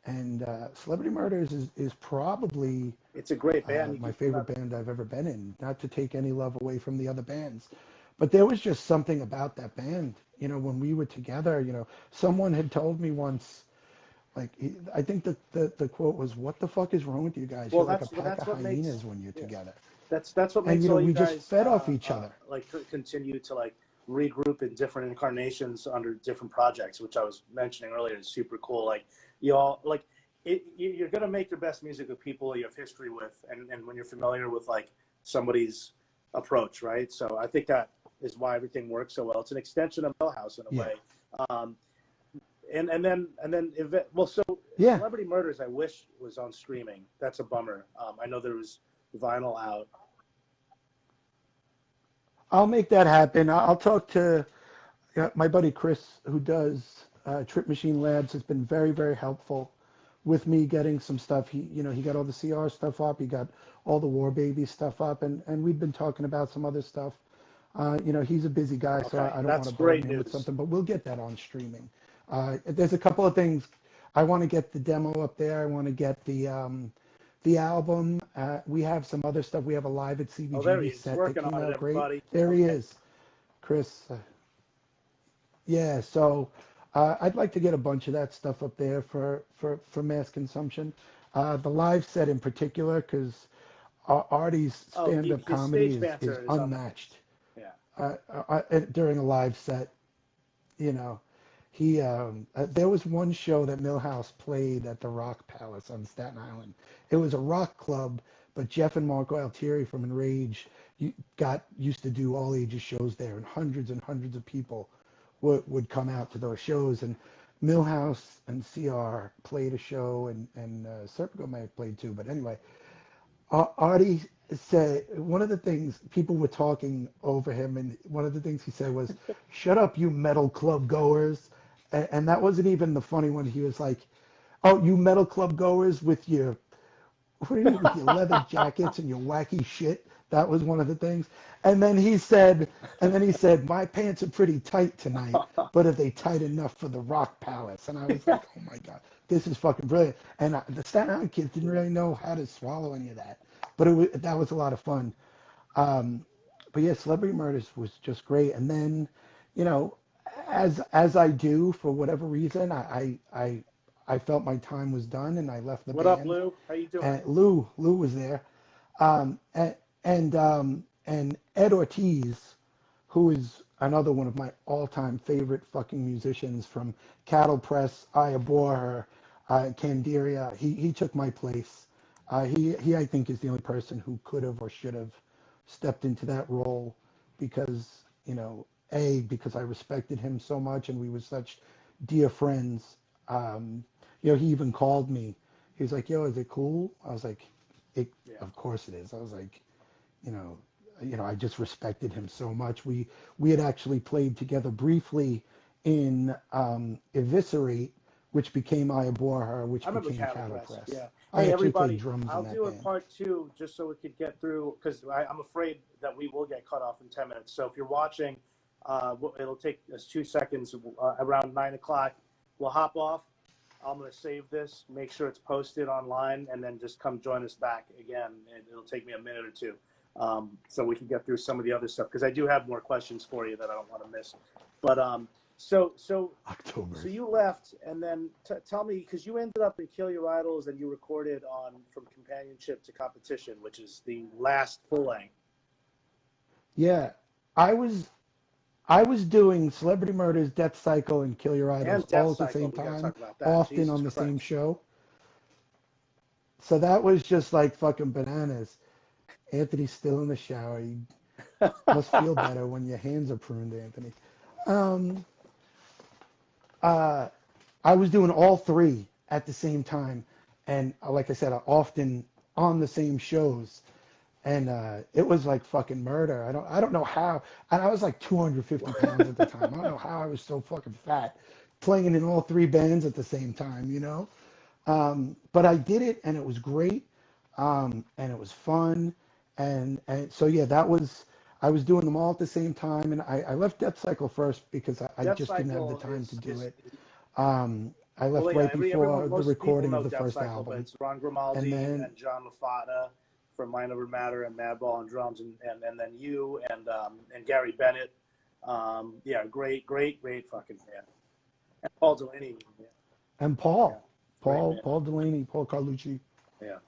And Celebrity Murders is probably It's a great band. You my keep favorite band I've ever been in. Not to take any love away from the other bands, but there was just something about that band. When we were together, someone had told me once, like, I think the quote was, "What the fuck is wrong with you guys? Well, You're like a pack that's of what makes hyenas when you're yeah. together." That's what And makes all you we just guys fed off each other. like continue to like regroup in different incarnations under different projects, which I was mentioning earlier. Is super cool. Like you all like you're gonna make your best music with people you have history with, and when you're familiar with like somebody's approach, right? So I think that is why everything works so well. It's an extension of Millhouse in a Yeah. way. Um, so Yeah. Celebrity Murders I wish was on streaming. That's a bummer. I know there was vinyl out. I'll make that happen. I'll talk to my buddy Chris, who does Trip Machine Labs, has been very, very helpful with me getting some stuff. He got all the CR stuff up. He got all the War Baby stuff up, and we've been talking about some other stuff. He's a busy guy, so Okay, I don't want that's to great burden him with news. something, but we'll get that on streaming. There's a couple of things. I want to get the demo up there. I want to get the album. We have some other stuff. We have a live at Oh, there he CBGB is. set that Working came on it, out great. everybody. There he Okay. is, Chris. Yeah, so I'd like to get a bunch of that stuff up there for mass consumption. The live set in particular, because Artie's Oh, stand-up his comedy stage is banter is unmatched. yeah. During a live set, he there was one show that Millhouse played at the Rock Palace on Staten Island. It was a rock club, but Jeff and Marco Altieri from Enrage used to do all ages shows there, and hundreds of people would come out to those shows. And Millhouse and CR played a show, and Serpico may have played too. But anyway, Artie said one of the things people were talking over him, and one of the things he said was, "Shut up, you metal club goers," and that wasn't even the funny one. He was like, "Oh, you metal club goers with your with your leather jackets and your wacky shit." That was one of the things. And then he said, "My pants are pretty tight tonight, but are they tight enough for the Rock Palace?" And I was like, "Oh my God, this is fucking brilliant." And the Staten Island kids didn't really know how to swallow any of that, but that was a lot of fun. But yeah, Celebrity Murders was just great. And then, you know, as I do for whatever reason, I felt my time was done, and I left the What up, band. Lou? How you doing? And Lou was there, um, and and Ed Ortiz, who is another one of my all-time favorite fucking musicians from Cattle Press, I Abhor Her, Candiria. He took my place. He I think is the only person who could have or should have stepped into that role, because because I respected him so much and we were such dear friends. He even called me. He was like, "Yo, is it cool?" I was like, Yeah. "Of course it is." I was like, you know, I just respected him so much. We had actually played together briefly in Eviscerate, which became I Abhor Her, which I remember became Cattle Cattle Press. Press. Yeah. I Hey, actually played everybody, drums in I'll that do a band. part two just so we could get through, because I'm afraid that we will get cut off in 10 minutes. So if you're watching, It'll take us 2 seconds. Around 9 o'clock, we'll hop off. I'm going to save this, make sure it's posted online, and then just come join us back again. And it'll take me a minute or two, so we can get through some of the other stuff, because I do have more questions for you that I don't want to miss. But so October. you left, and then tell me, because you ended up in Kill Your Idols, and you recorded on From Companionship to Competition, which is the last full length. Yeah, I was doing Celebrity Murders, Deathcycle, and Kill Your Idols And all at the Deathcycle, same we gotta time, talk about that. often Jesus on the Christ. same show. So that was just like fucking bananas. Anthony's still in the shower. You must feel better when your hands are pruned, Anthony. Um, I was doing all three at the same time, and like I said, often on the same shows. And it was like fucking murder. I don't know how. And I was like 250 pounds at the time. I don't know how I was so fucking fat, playing in all three bands at the same time, you know. But I did it, and it was great, and it was fun, and so yeah, I was doing them all at the same time, and I left Deathcycle first because I just didn't have the time to do it. I left Well, yeah, right before the most people recording know of the first Deathcycle, but album, it's Ron and Grimaldi then and John LaFata from Mind Over Matter and Madball on drums, and then you and Gary Bennett. Yeah, great fucking band. And Paul Delaney. Yeah, and yeah, great band. Paul Delaney, Paul Carlucci, Yeah.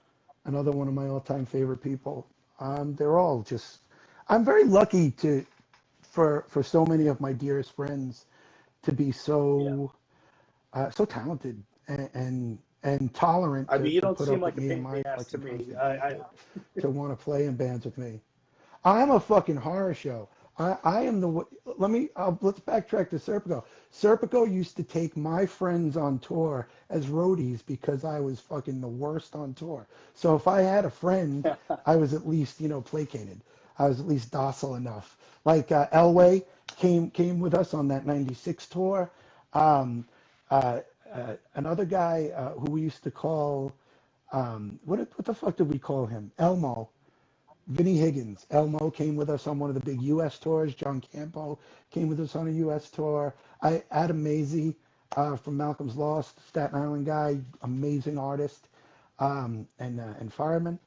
another one of my all-time favorite people. They're all just. I'm very lucky for so many of my dearest friends to be so talented and tolerant I mean, you to don't put seem up like with a me pain and in my the ass to fucking me. constant ego, to want to play in bands with me. I'm a fucking horror show. I am let's backtrack to Serpico. Serpico used to take my friends on tour as roadies because I was fucking the worst on tour. So if I had a friend, I was at least, placated. I was at least docile enough. Like Elway came with us on that '96 tour. Um, Another guy who we used to call what the fuck did we call him? Elmo. Vinny Higgins. Elmo came with us on one of the big U.S. tours. John Campo came with us on a U.S. tour. Adam Mazey from Malcolm's Lost, Staten Island guy, amazing artist, and fireman.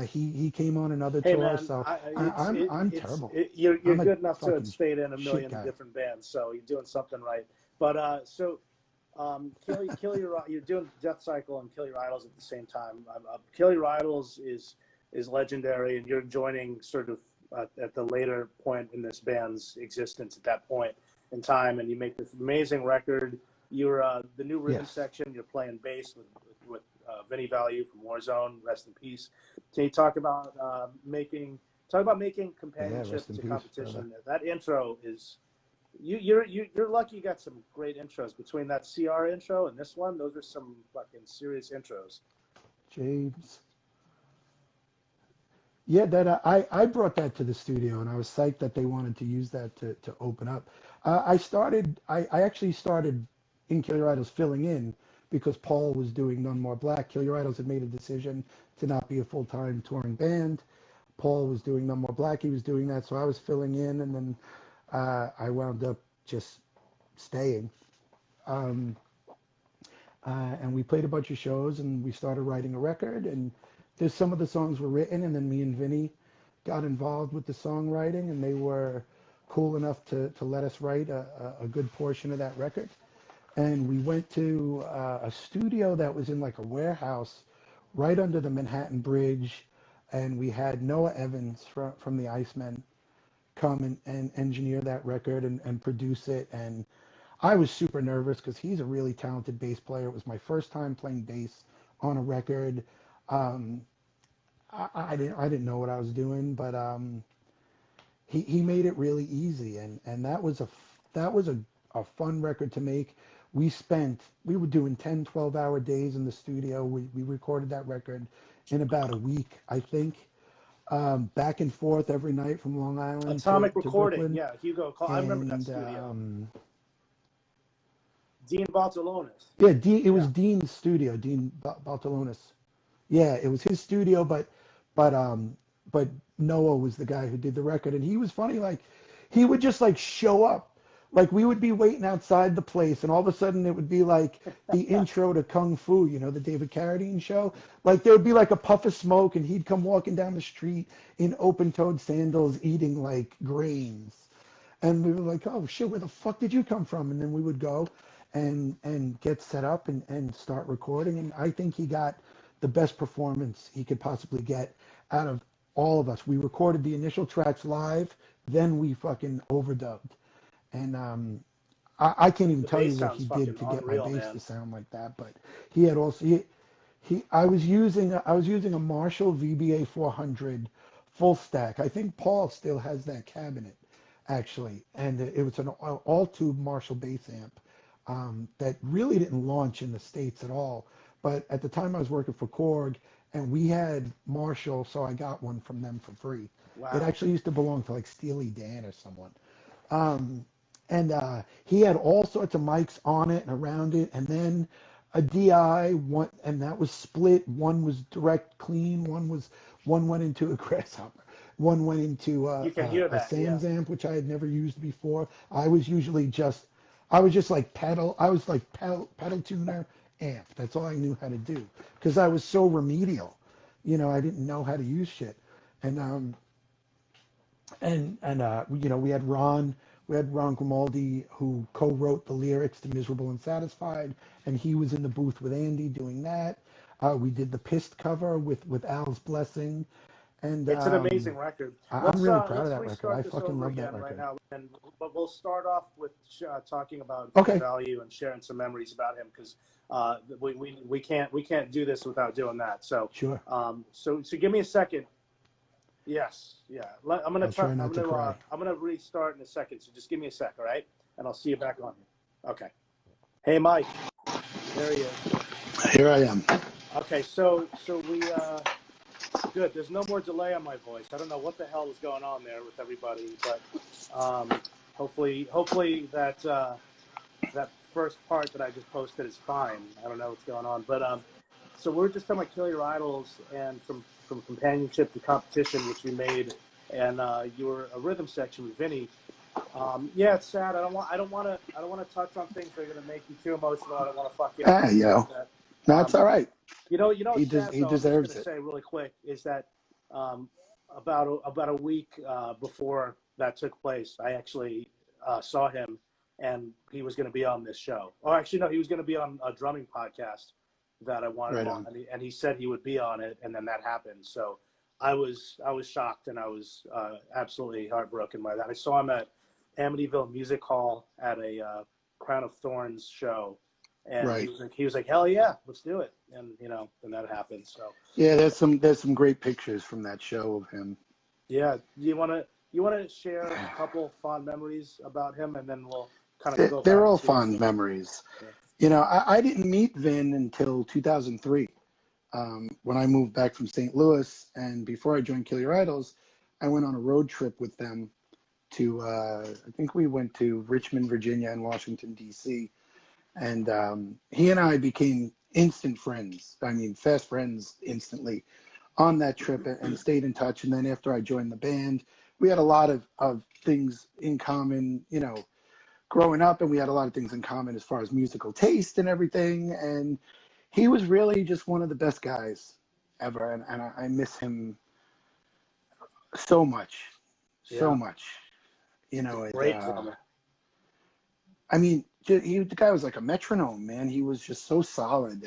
He came on another Hey tour. man, So I'm terrible. you're I'm a good enough to have fucking stayed in a shit million guy. different bands, so you're doing something right. But Kill Your you're doing Deathcycle and Kill Your Idols at the same time. Kill Your Idols is legendary, and you're joining sort of at the later point in this band's existence at that point in time, and you make this amazing record. You're the new rhythm Yes. section. You're playing bass with Vinny Value from Warzone. Rest in peace. Can you talk about making Yeah, companionship rest in to peace, competition? brother. That intro is you're lucky you got some great intros between that CR intro and this one. Those are some fucking serious intros. James. Yeah, that I brought that to the studio, and I was psyched that they wanted to use that to open up. I actually started in Kill Your Idols filling in because Paul was doing None More Black. Kill Your Idols had made a decision to not be a full-time touring band. Paul was doing None More Black. He was doing that, so I was filling in, and then I wound up just staying. Um, and we played a bunch of shows, and we started writing a record, and there's some of the songs were written, and then me and Vinny got involved with the songwriting, and they were cool enough to let us write a good portion of that record. And we went to a studio that was in like a warehouse right under the Manhattan Bridge, and we had Noah Evans from the Icemen come and engineer that record and produce it. And I was super nervous because he's a really talented bass player. It was my first time playing bass on a record. Um, I didn't know what I was doing, but he made it really easy, and that was a fun record to make. We were doing 10, 12-hour days in the studio. We recorded that record in about a week, I think, back and forth every night from Long Island Atomic to Recording, Brooklyn. yeah, Hugo. I remember that And studio. Dean Bartolonis. yeah, it was Yeah. Dean's studio, Dean Bartolonis. Yeah, it was his studio, but but Noah was the guy who did the record, and he was funny. Like he would just like show up. Like we would be waiting outside the place, and all of a sudden it would be like the intro to Kung Fu, you know, the David Carradine show. Like there would be like a puff of smoke, and he'd come walking down the street in open-toed sandals, eating like grains. And we were like, oh shit, where the fuck did you come from? And then we would go and get set up and start recording. And I think he got the best performance he could possibly get out of all of us. We recorded the initial tracks live, then we fucking overdubbed. And I can't even The tell you bass what sounds he fucking did to get my unreal, bass man. to sound like that. But he had also I was using a Marshall VBA 400 full stack. I think Paul still has that cabinet actually, and it was an all tube Marshall bass amp that really didn't launch in the States at all. But at the time I was working for Korg, and we had Marshall, so I got one from them for free. It Wow. actually used to belong to like Steely Dan or someone. Um, and he had all sorts of mics on it and around it, and then a DI one, and that was split. One was direct clean. One went into a grasshopper. One went into You can hear a that, yeah. Sans amp, which I had never used before. I was just like pedal. I was like pedal tuner amp. That's all I knew how to do because I was so remedial. You know, I didn't know how to use shit. And you know, we had Ron Grimaldi who co-wrote the lyrics to Miserable and Satisfied, and he was in the booth with Andy doing that. We did the Pissed cover with Al's blessing, and It's an amazing record. I'm really proud of Let's that record. I restart this fucking over love that again right record. now, and but we'll start off with talking about Van Okay, Value and sharing some memories about him because we can't do this without doing that. So sure. so give me a second. Yes, yeah. I'll try not to cry. I'm gonna restart in a second. So just give me a sec, all right? And I'll see you back on. Okay. Hey, Mike. There he is. Here I am. Okay, so we good. There's no more delay on my voice. I don't know what the hell is going on there with everybody, but hopefully that that first part that I just posted is fine. I don't know what's going on, but so we're just talking about Kill Your Idols and from companionship to competition, which you made, and you were a rhythm section with Vinny. Yeah, it's sad. I don't want to touch on things that are going to make you too emotional. I don't want to fuck you up or You anything like know, that. that's all right. What's sad He though. I'm just going deserves to it. say really quick is that about a week before that took place, I actually saw him, and he was going to be on this show. Oh, actually, no, he was going to be on a drumming podcast that I wanted Right him on, on. and he said he would be on it, and then that happened. So I was shocked, and I was absolutely heartbroken by that. I saw him at Amityville Music Hall at a Crown of Thorns show, and Right. he was like, hell yeah, let's do it, and and that happened. So Yeah, there's some great pictures from that show of him. yeah, you want to share a couple fond memories about him, and then we'll kind of go They're back all to fond memories. yeah. You know, I didn't meet Vin until 2003, when I moved back from St. Louis. And before I joined Kill Your Idols, I went on a road trip with them to, I think we went to Richmond, Virginia, and Washington, D.C. And he and I became instant friends. I mean, fast friends instantly on that trip, and stayed in touch. And then after I joined the band, we had a lot of things in common, you know, growing up, and we had a lot of things in common as far as musical taste and everything. And he was really just one of the best guys ever, and I miss him so much, so Yeah, much. You know, great drummer. I mean, the guy was like a metronome, man. He was just so solid,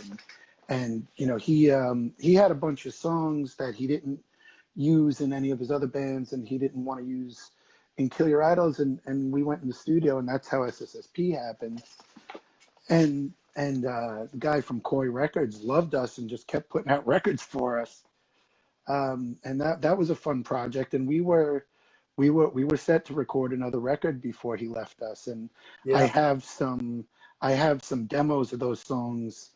and you know, he had a bunch of songs that he didn't use in any of his other bands, and he didn't want to use in Kill Your Idols, and we went in the studio, and that's how SSSP happened. And the guy from Koi Records loved us and just kept putting out records for us. And that was a fun project, and we were set to record another record before he left us. And I Yeah. have some demos of those songs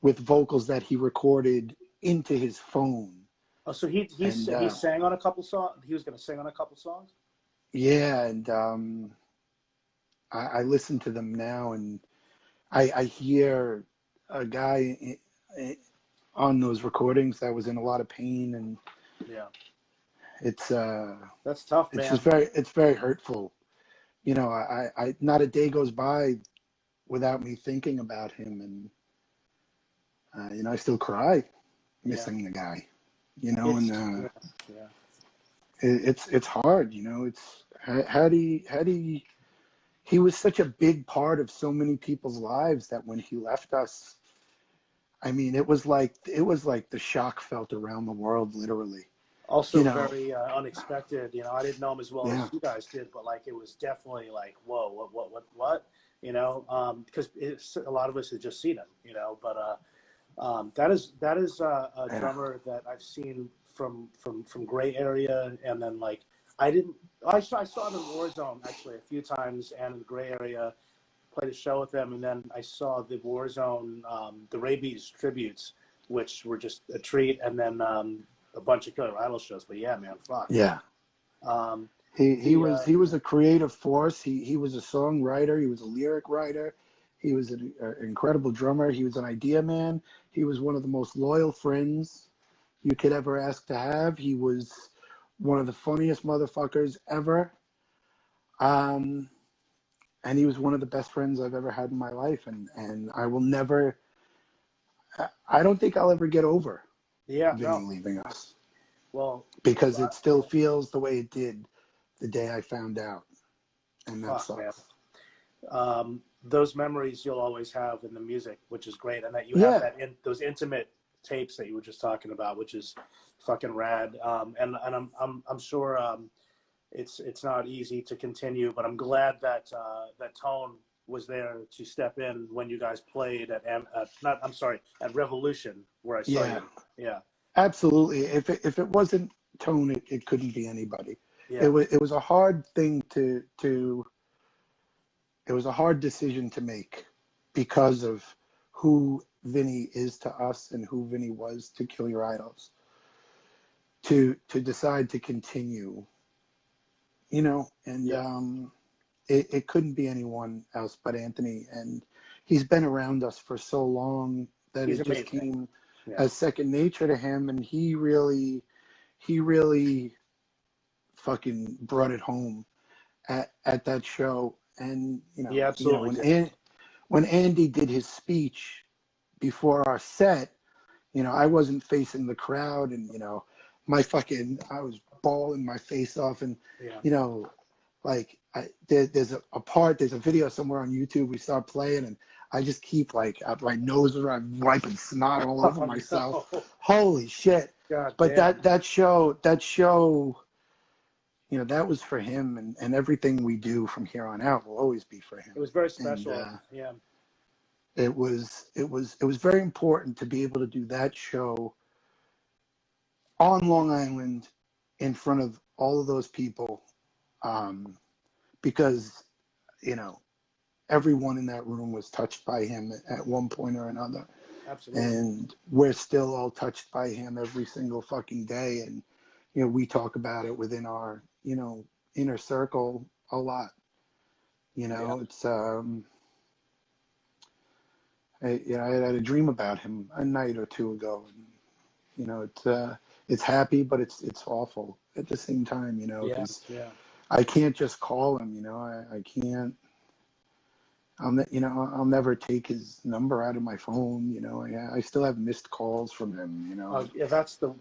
with vocals that he recorded into his phone. Oh, so And he sang on a couple songs. He was going to sing on a couple songs. yeah, and I listen to them now, and I hear a guy on those recordings that was in a lot of pain, and Yeah, it's that's tough, it's just man. very hurtful. you know, I not a day goes by without me thinking about him, and you know, I still cry Yeah. missing the guy, you know, It's and yeah, yeah. it's hard, you know. It's how do you, he was such a big part of so many people's lives that when he left us, I mean, it was like the shock felt around the world, literally. You Also know, very unexpected. You know, I didn't know him as well yeah, as you guys did, but like it was definitely like, whoa, what? You know, because a lot of us had just seen him. You know, but that is a yeah, drummer that I've seen from Gray Area, and then like I didn't. I saw him in Warzone actually a few times, and in the Gray Area played a show with them, and then I saw the Warzone, the Rabies tributes, which were just a treat, and then a bunch of Killer Idol shows. But yeah, man, fuck. yeah. Um, He was a creative force. He was a songwriter. He was a lyric writer. He was an incredible drummer. He was an idea man. He was one of the most loyal friends you could ever ask to have. He was one of the funniest motherfuckers ever. Um, and he was one of the best friends I've ever had in my life. And I will never, I don't think I'll ever get over yeah, Vinny no, leaving us, well, because it still feels the way it did the day I found out. And that fuck, man. sucks. Those memories you'll always have in the music, which is great, and that you have Yeah. that those intimate tapes that you were just talking about, which is fucking rad. And I'm sure it's not easy to continue, but I'm glad that that Tone was there to step in when you guys played at Revolution, where I saw Yeah. you. Yeah, Absolutely. If it wasn't Tone, it couldn't be anybody. It yeah, was a hard thing to it was a hard decision to make because of who Vinny is to us and who Vinny was to Kill Your Idols. To decide to continue, you know, and yeah. it couldn't be anyone else but Anthony. And he's been around us for so long that He's it just amazing. came Yeah, as second nature to him, and he really fucking brought it home at that show. And he you know absolutely when did. when Andy did his speech before our set, I wasn't facing the crowd, and I was bawling my face off, and Yeah. you know like there's a video somewhere on YouTube we saw playing, and I just keep like my nose around wiping snot all over Oh myself. no! Holy shit. God But damn. that show, that was for him, and everything we do from here on out will always be for him. It was very And special. Yeah. it was very important to be able to do that show on Long Island in front of all of those people, because everyone in that room was touched by him at one point or another. Absolutely. And we're still all touched by him every single fucking day. And we talk about it within our inner circle a lot. Yeah. It's I had a dream about him a night or two ago, and it's happy, but it's awful at the same time, Yeah. because Yeah. I can't just call him. I can't. I'll never take his number out of my phone. I still have missed calls from him. Yeah. That's the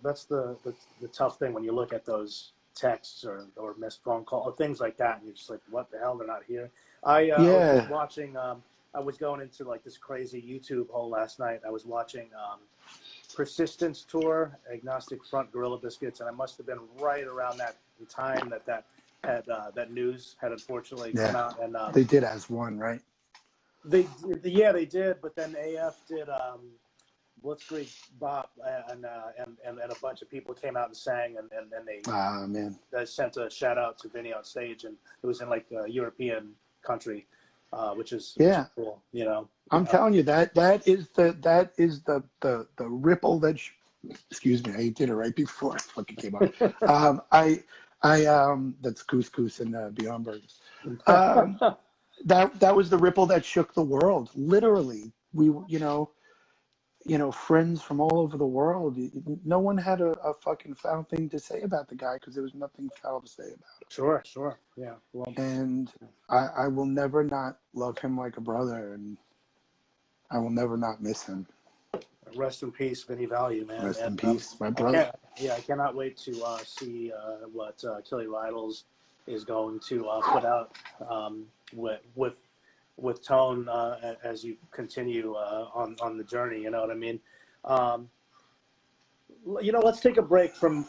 tough thing when you look at those texts or missed phone call or things like that, and you're just like, what the hell? They're not here. I was just Yeah, watching. I was going into like this crazy YouTube hole last night. I was watching Persistence Tour, Agnostic Front, Gorilla Biscuits, and I must have been right around that time that had that news had unfortunately come yeah. out, and They did as one, right? they did, but then AF did Blitzkrieg Bop, and a bunch of people came out and sang, and Ah, man. they sent a shout out to Vinny on stage, and it was in like a European country, which is Yeah. cool, I'm telling you, that is the ripple that excuse me, I did it right before I fucking came up. That's couscous and Beyond Burgers. That was the ripple that shook the world. Literally, we friends from all over the world. No one had a fucking foul thing to say about the guy because there was nothing foul to say about Sure, sure. Yeah. Well, him. And I will never not love him like a brother, and I will never not miss him. rest in peace, Vinny Value, man. Rest And in peace, my brother. I cannot wait to see what Killy Rydles is going to put out with Tone as you continue on the journey. You know what I mean? Let's take a break from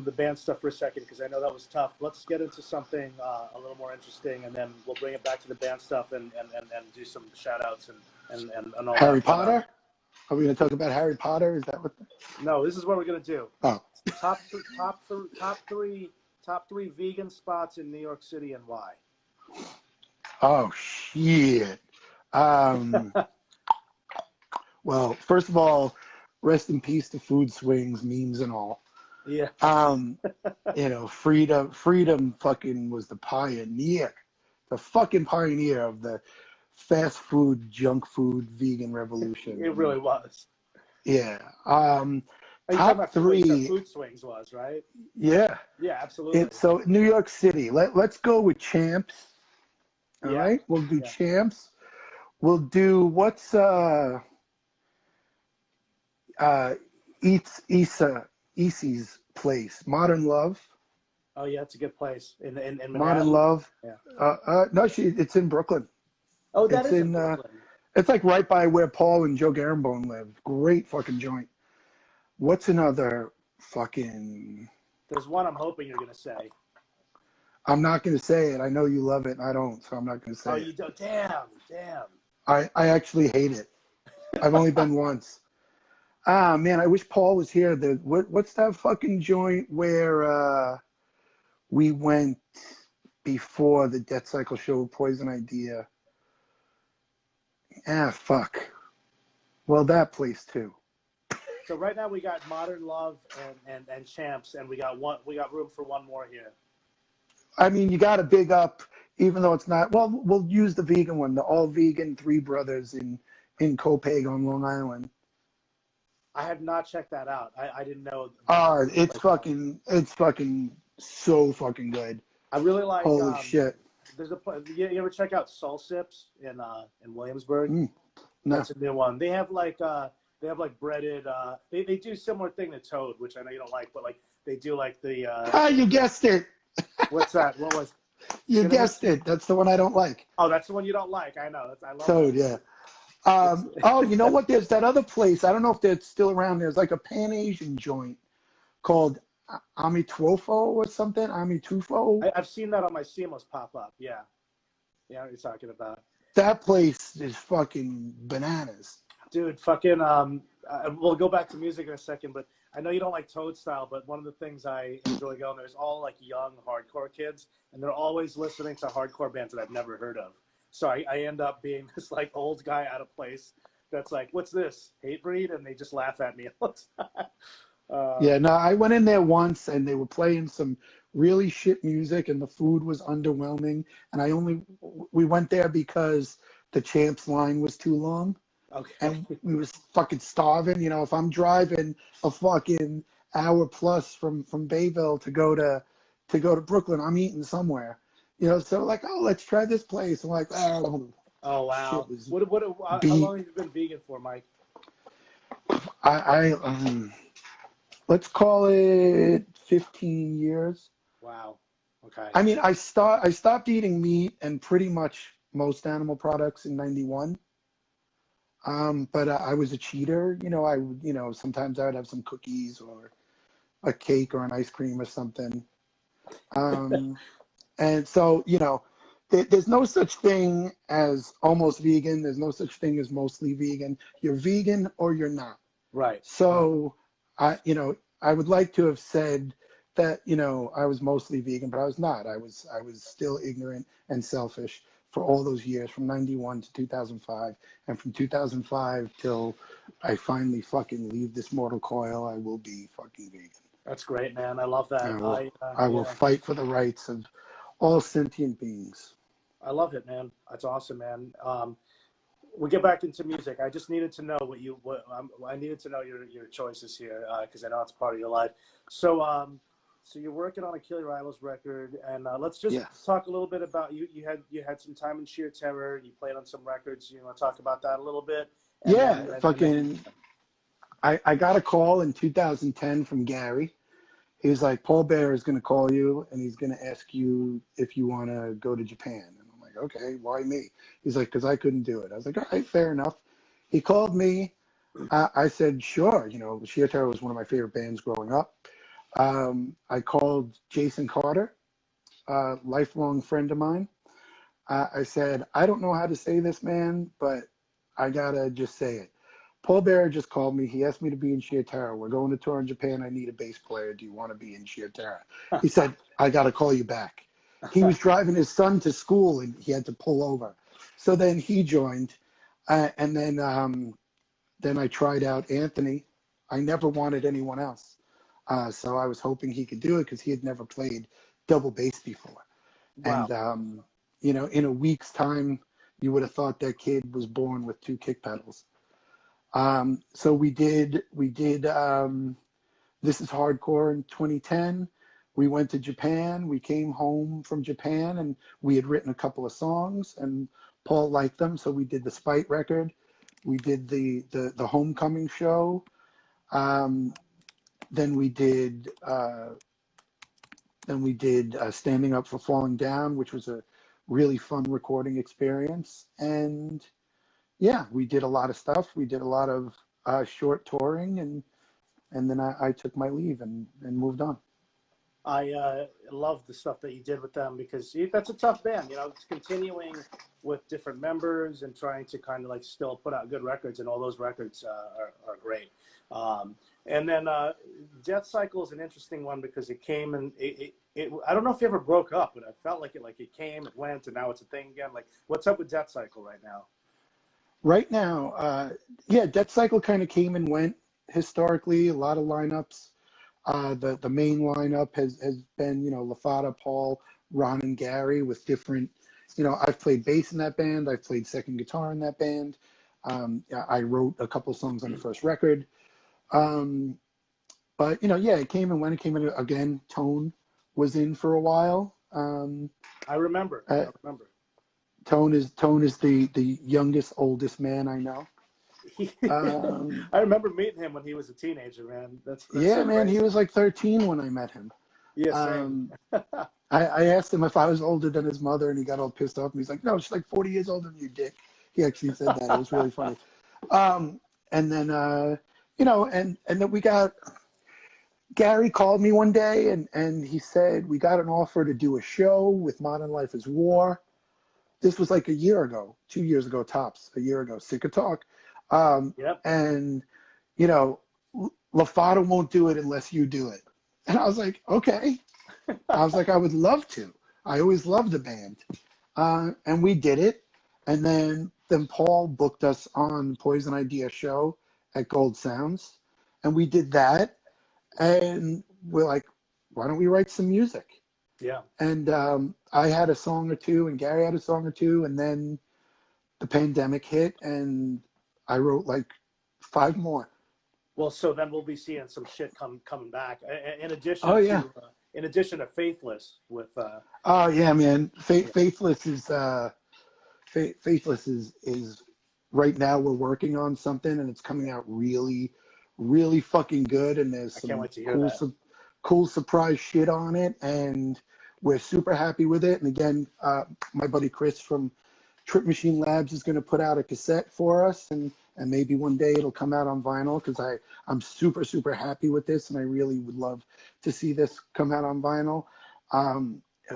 the band stuff for a second because I know that was tough. Let's get into something a little more interesting, and then we'll bring it back to the band stuff and do some shout outs and all Harry that. Potter? Are we going to talk about Harry Potter? Is that what? No, this is what we're gonna do. Oh, Top three vegan spots in New York City and why? oh shit. Well, first of all, rest in peace to food swings, memes, and all. Yeah. Freedom fucking was the pioneer of the fast food, junk food, vegan revolution. It really was. Yeah. You're talking about food swings was, right? Yeah. Yeah, absolutely. So New York City. Let's go with Champs. All Yeah. right. We'll do Champs. We'll do what's Issa's place, Modern Love. Oh yeah, it's a good place in Manhattan. Modern Love. Yeah. No, it's in Brooklyn. Oh, that It's is in Brooklyn. It's like right by where Paul and Joe Garambone live. Great fucking joint. What's another fucking? There's one I'm hoping you're gonna say. I'm not gonna say it. I know you love it, and I don't, so I'm not gonna say it. Oh, you don't? Damn. I actually hate it. I've only been once. Ah, man, I wish Paul was here. What's that fucking joint where we went before the Deathcycle show, Poison Idea? Ah, fuck. Well, that place too. So right now we got Modern Love and Champs, and we got room for one more here. I mean, you got to big up, even though it's not. Well, we'll use the vegan one, the all vegan Three Brothers in Copeg on Long Island. I have not checked that out. I didn't know. It's fucking so fucking good. I really like. Holy shit! There's you ever check out Soul Sips in Williamsburg? No. That's a new one. They have like breaded. They do similar thing to Toad, which I know you don't like, but like they do like the. You guessed it. What's that? What was? You guessed it. That's the one I don't like. Oh, that's the one you don't like. I know. I love Toad. that. Yeah. You know what? There's that other place. I don't know if they're still around. There's like a Pan-Asian joint called Amitwofo or something. Amitufo. I've seen that on my Seamless pop up. Yeah. Yeah, what you're talking about. That place is fucking bananas. Dude, fucking, we'll go back to music in a second, but I know you don't like Toad style, but one of the things I enjoy going there is all like young hardcore kids, and they're always listening to hardcore bands that I've never heard of. So I end up being this like old guy out of place that's like, what's this? Hatebreed? And they just laugh at me all the time. Yeah, no, I went in there once and they were playing some really shit music and the food was underwhelming. And we went there because the Champs line was too long. Okay. And we was fucking starving. You know, if I'm driving a fucking hour plus from Bayville to go to Brooklyn, I'm eating somewhere. You know, so like, oh, let's try this place. I'm like, oh wow. How long have you been vegan for, Mike? Let's call it 15 years. Wow. Okay. I mean, I stopped eating meat and pretty much most animal products in '91. But I was a cheater. You know, I would, sometimes I would have some cookies or a cake or an ice cream or something. And so, there's no such thing as almost vegan. There's no such thing as mostly vegan. You're vegan or you're not. Right. So, I would like to have said that, I was mostly vegan, but I was not. I was still ignorant and selfish for all those years, from 91 to 2005. And from 2005 till I finally fucking leave this mortal coil, I will be fucking vegan. That's great, man. I love that. I will fight for the rights of all sentient beings. I love it, man. That's awesome, man. we get back into music. I just needed to know I needed to know your choices here because I know it's part of your life. So so you're working on a Kill Your Rivals record, and let's just Yes. talk a little bit about you. You had some time in Sheer Terror. You played on some records. You want to talk about that a little bit? And Yeah, and then I got a call in 2010 from Gary. He was like, Paul Bear is going to call you and he's going to ask you if you want to go to Japan. And I'm like, okay, why me? He's like, because I couldn't do it. I was like, all right, fair enough. He called me. I said, sure. You know, Sheer Terror was one of my favorite bands growing up. I called Jason Carter, a lifelong friend of mine. I said, I don't know how to say this, man, but I got to just say it. Paul Bearer just called me. He asked me to be in Sheer Terror. We're going to tour in Japan. I need a bass player. Do you want to be in Sheer Terror? He said, I got to call you back. He was driving his son to school and he had to pull over. So then he joined. And then I tried out Anthony. I never wanted anyone else. So I was hoping he could do it because he had never played double bass before. wow. And, you know, in a week's time, you would have thought that kid was born with 2 kick pedals. So we did This Is Hardcore in 2010. We went to Japan. We came home from Japan and we had written a couple of songs and Paul liked them. So we did the Spite record. We did the Homecoming show. Then we did Standing Up for Falling Down, which was a really fun recording experience. And yeah, we did a lot of stuff. We did a lot of short touring, and then I took my leave and moved on. I love the stuff that you did with them because that's a tough band. You know, it's continuing with different members and trying to kind of like still put out good records, and all those records are great. And then Deathcycle is an interesting one because it came and it I don't know if you ever broke up, but I felt like it came, it went, and now it's a thing again. Like, what's up with Deathcycle right now? Right now, yeah, Deathcycle kind of came and went historically. A lot of lineups. The main lineup has been, you know, LaFada, Paul, Ron, and Gary with different, you know, I've played bass in that band. I've played second guitar in that band. I wrote a couple songs on the first record. But, you know, yeah, it came and went. It came and again, Tone was in for a while. I remember. Tone is the youngest, oldest man I know. I remember meeting him when he was a teenager, man. That's yeah, so man. crazy. He was like 13 when I met him. Yeah, same. I asked him if I was older than his mother, and he got all pissed off. And he's like, "No, she's like 40 years older than you, dick." He actually said that. It was really funny. And then, you know, and then we got Gary called me one day, and he said we got an offer to do a show with Modern Life is War. This was like a year ago, 2 years ago tops, a year ago. Sick of talk. Yep. And, you know, LaFada won't do it unless you do it. And I was like, okay. I was like, I would love to. I always loved the band. And we did it. And then Paul booked us on Poison Idea show at Gold Sounds. And we did that. And we're like, why don't we write some music? Yeah. And I had a song or two, and Gary had a song or two. And then the pandemic hit, and I wrote like 5 more. Well, so then we'll be seeing some shit coming back. In addition to Faithless with. Oh yeah, man. Faithless is Faithless is right now we're working on something, and it's coming out really, really fucking good. And there's some cool surprise shit on it, and we're super happy with it. And again, my buddy Chris from Trip Machine Labs is going to put out a cassette for us, and maybe one day it'll come out on vinyl, because I'm super, super happy with this, and I really would love to see this come out on vinyl.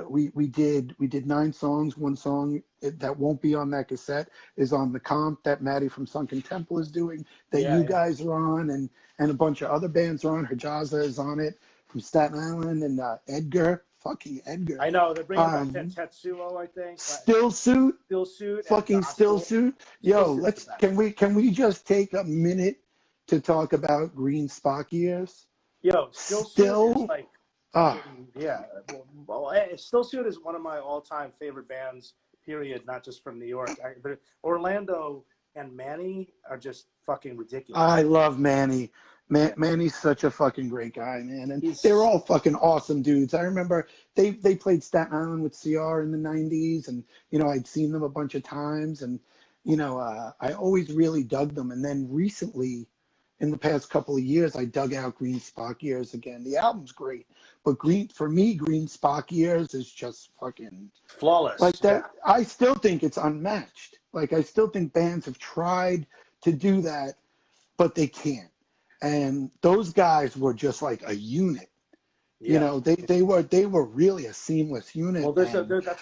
We did 9 songs. One song that won't be on that cassette is on the comp that Maddie from Sunken Temple is doing, that you guys are on, and a bunch of other bands are on. Hajaza is on it from Staten Island, and fucking Edgar. I know, they're bringing back Tetsuo, I think. Still Suit. Fucking Still Suit. Yo, can we just take a minute to talk about Green Spock Years? Yo, Still Suit is like, yeah. Well, Still Suit is one of my all-time favorite bands, period, not just from New York. Orlando and Manny are just fucking ridiculous. I love Manny. Manny's such a fucking great guy, man. And He's- they're all fucking awesome dudes. I remember they played Staten Island with CR in the 90s. And, you know, I'd seen them a bunch of times. And, you know, I always really dug them. And then recently, in the past couple of years, I dug out Green Spock Years again. The album's great. But Green Spock Years is just fucking flawless. like that. Yeah. I still think it's unmatched. Like, I still think bands have tried to do that, but they can't. And those guys were just like a unit. Yeah. You know, they were really a seamless unit. Well, that's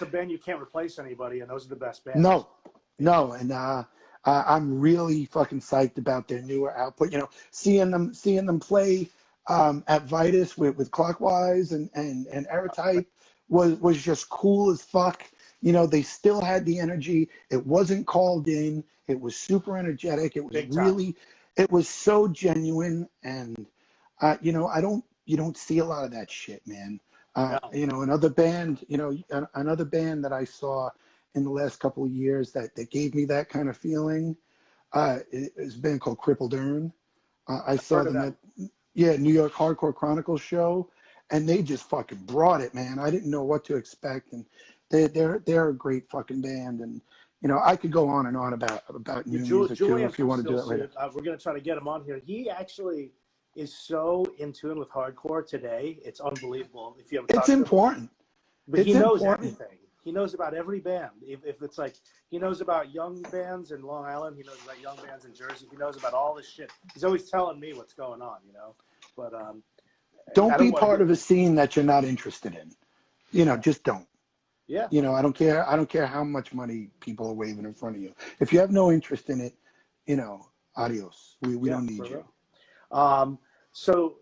a band you can't replace anybody, and those are the best bands. No, and I'm really fucking psyched about their newer output. You know, seeing them play at Vitus with Clockwise and Aerotype was just cool as fuck. You know, they still had the energy. It wasn't called in. It was super energetic. It was really. It was so genuine, and you know, you don't see a lot of that shit, man. No. You know, another band that I saw in the last couple of years that gave me that kind of feeling is a band called Crippled Urn. I saw them at New York Hardcore Chronicles show, and they just fucking brought it, man. I didn't know what to expect, and they're a great fucking band. And you know, I could go on and on about new music too, if you want to do it later. We're going to try to get him on here. He actually is so in tune with hardcore today. It's unbelievable. If you haven't talked to him. It's important. But he knows everything. He knows about every band. If it's like, he knows about young bands in Long Island. He knows about young bands in Jersey. He knows about all this shit. He's always telling me what's going on, you know. But don't be part of a scene that you're not interested in. You know, just don't. Yeah. You know, I don't care how much money people are waving in front of you. If you have no interest in it, you know, adios. We don't need you. So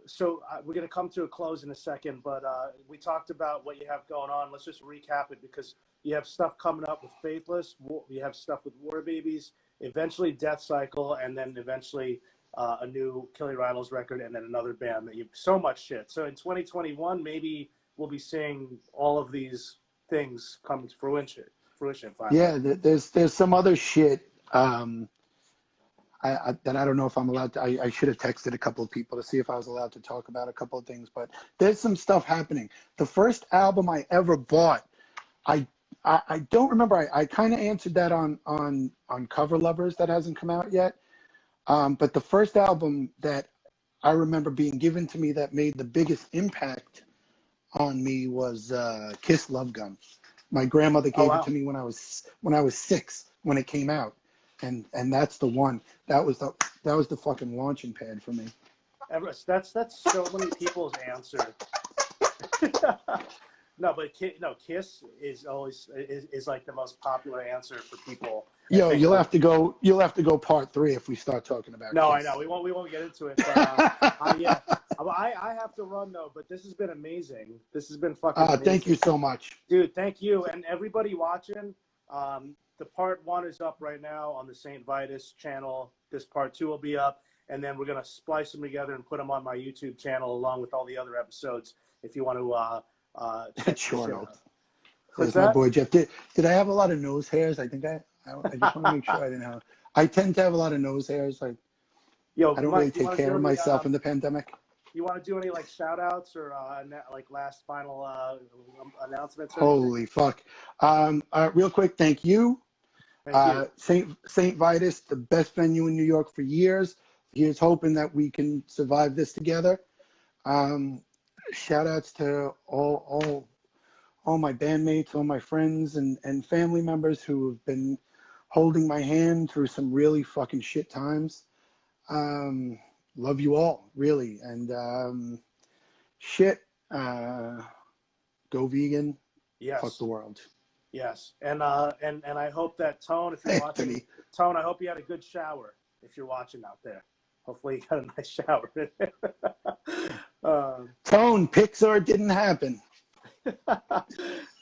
we're going to come to a close in a second, but we talked about what you have going on. Let's just recap it, because you have stuff coming up with Faithless. You have stuff with War Babies, eventually Deathcycle, and then eventually a new Killy Rhinos record, and then another band. That you so much shit. So in 2021, maybe we'll be seeing all of these things come to fruition finally. Yeah, there's some other shit that I don't know if I'm allowed to. I should have texted a couple of people to see if I was allowed to talk about a couple of things, but there's some stuff happening. The first album I ever bought, I don't remember. I kind of answered that on Cover Lovers that hasn't come out yet. But the first album that I remember being given to me that made the biggest impact on me was Kiss Love Gun. My grandmother gave it to me when I was 6 when it came out, and that's the one. That was the fucking launching pad for me. That's so many people's answer. Kiss is always is like the most popular answer for people. Yo, you'll have to go part 3 if we start talking about. No, Kiss. I know we won't get into it. But, yeah, I have to run though. But this has been amazing. This has been fucking. Amazing. Thank you so much, dude. Thank you, and everybody watching. The part 1 is up right now on the St. Vitus channel. This part 2 will be up, and then we're gonna splice them together and put them on my YouTube channel along with all the other episodes. If you want to. That's short. There's my boy Jeff. Did I have a lot of nose hairs? I think I just want to make sure I didn't have. I tend to have a lot of nose hairs. Like, I don't really take care of myself in the pandemic. You want to do any like shout outs or like last final announcements? Holy fuck. Real quick, thank you. St. Vitus, the best venue in New York for years. Here's hoping that we can survive this together. Shout outs to all my bandmates, all my friends and family members who have been holding my hand through some really fucking shit times. Love you all, really. And go vegan. Yes. Fuck the world. Yes. And I hope that Tone, if you're watching, Tone, I hope you had a good shower if you're watching out there. Hopefully you got a nice shower. Tone, Pixar didn't happen.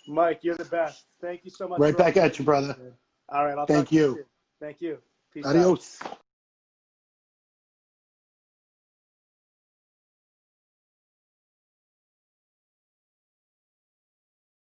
Mike, you're the best. Thank you so much. Right back at you, brother. All right. I'll Thank you. Thank you. Peace Adios. out.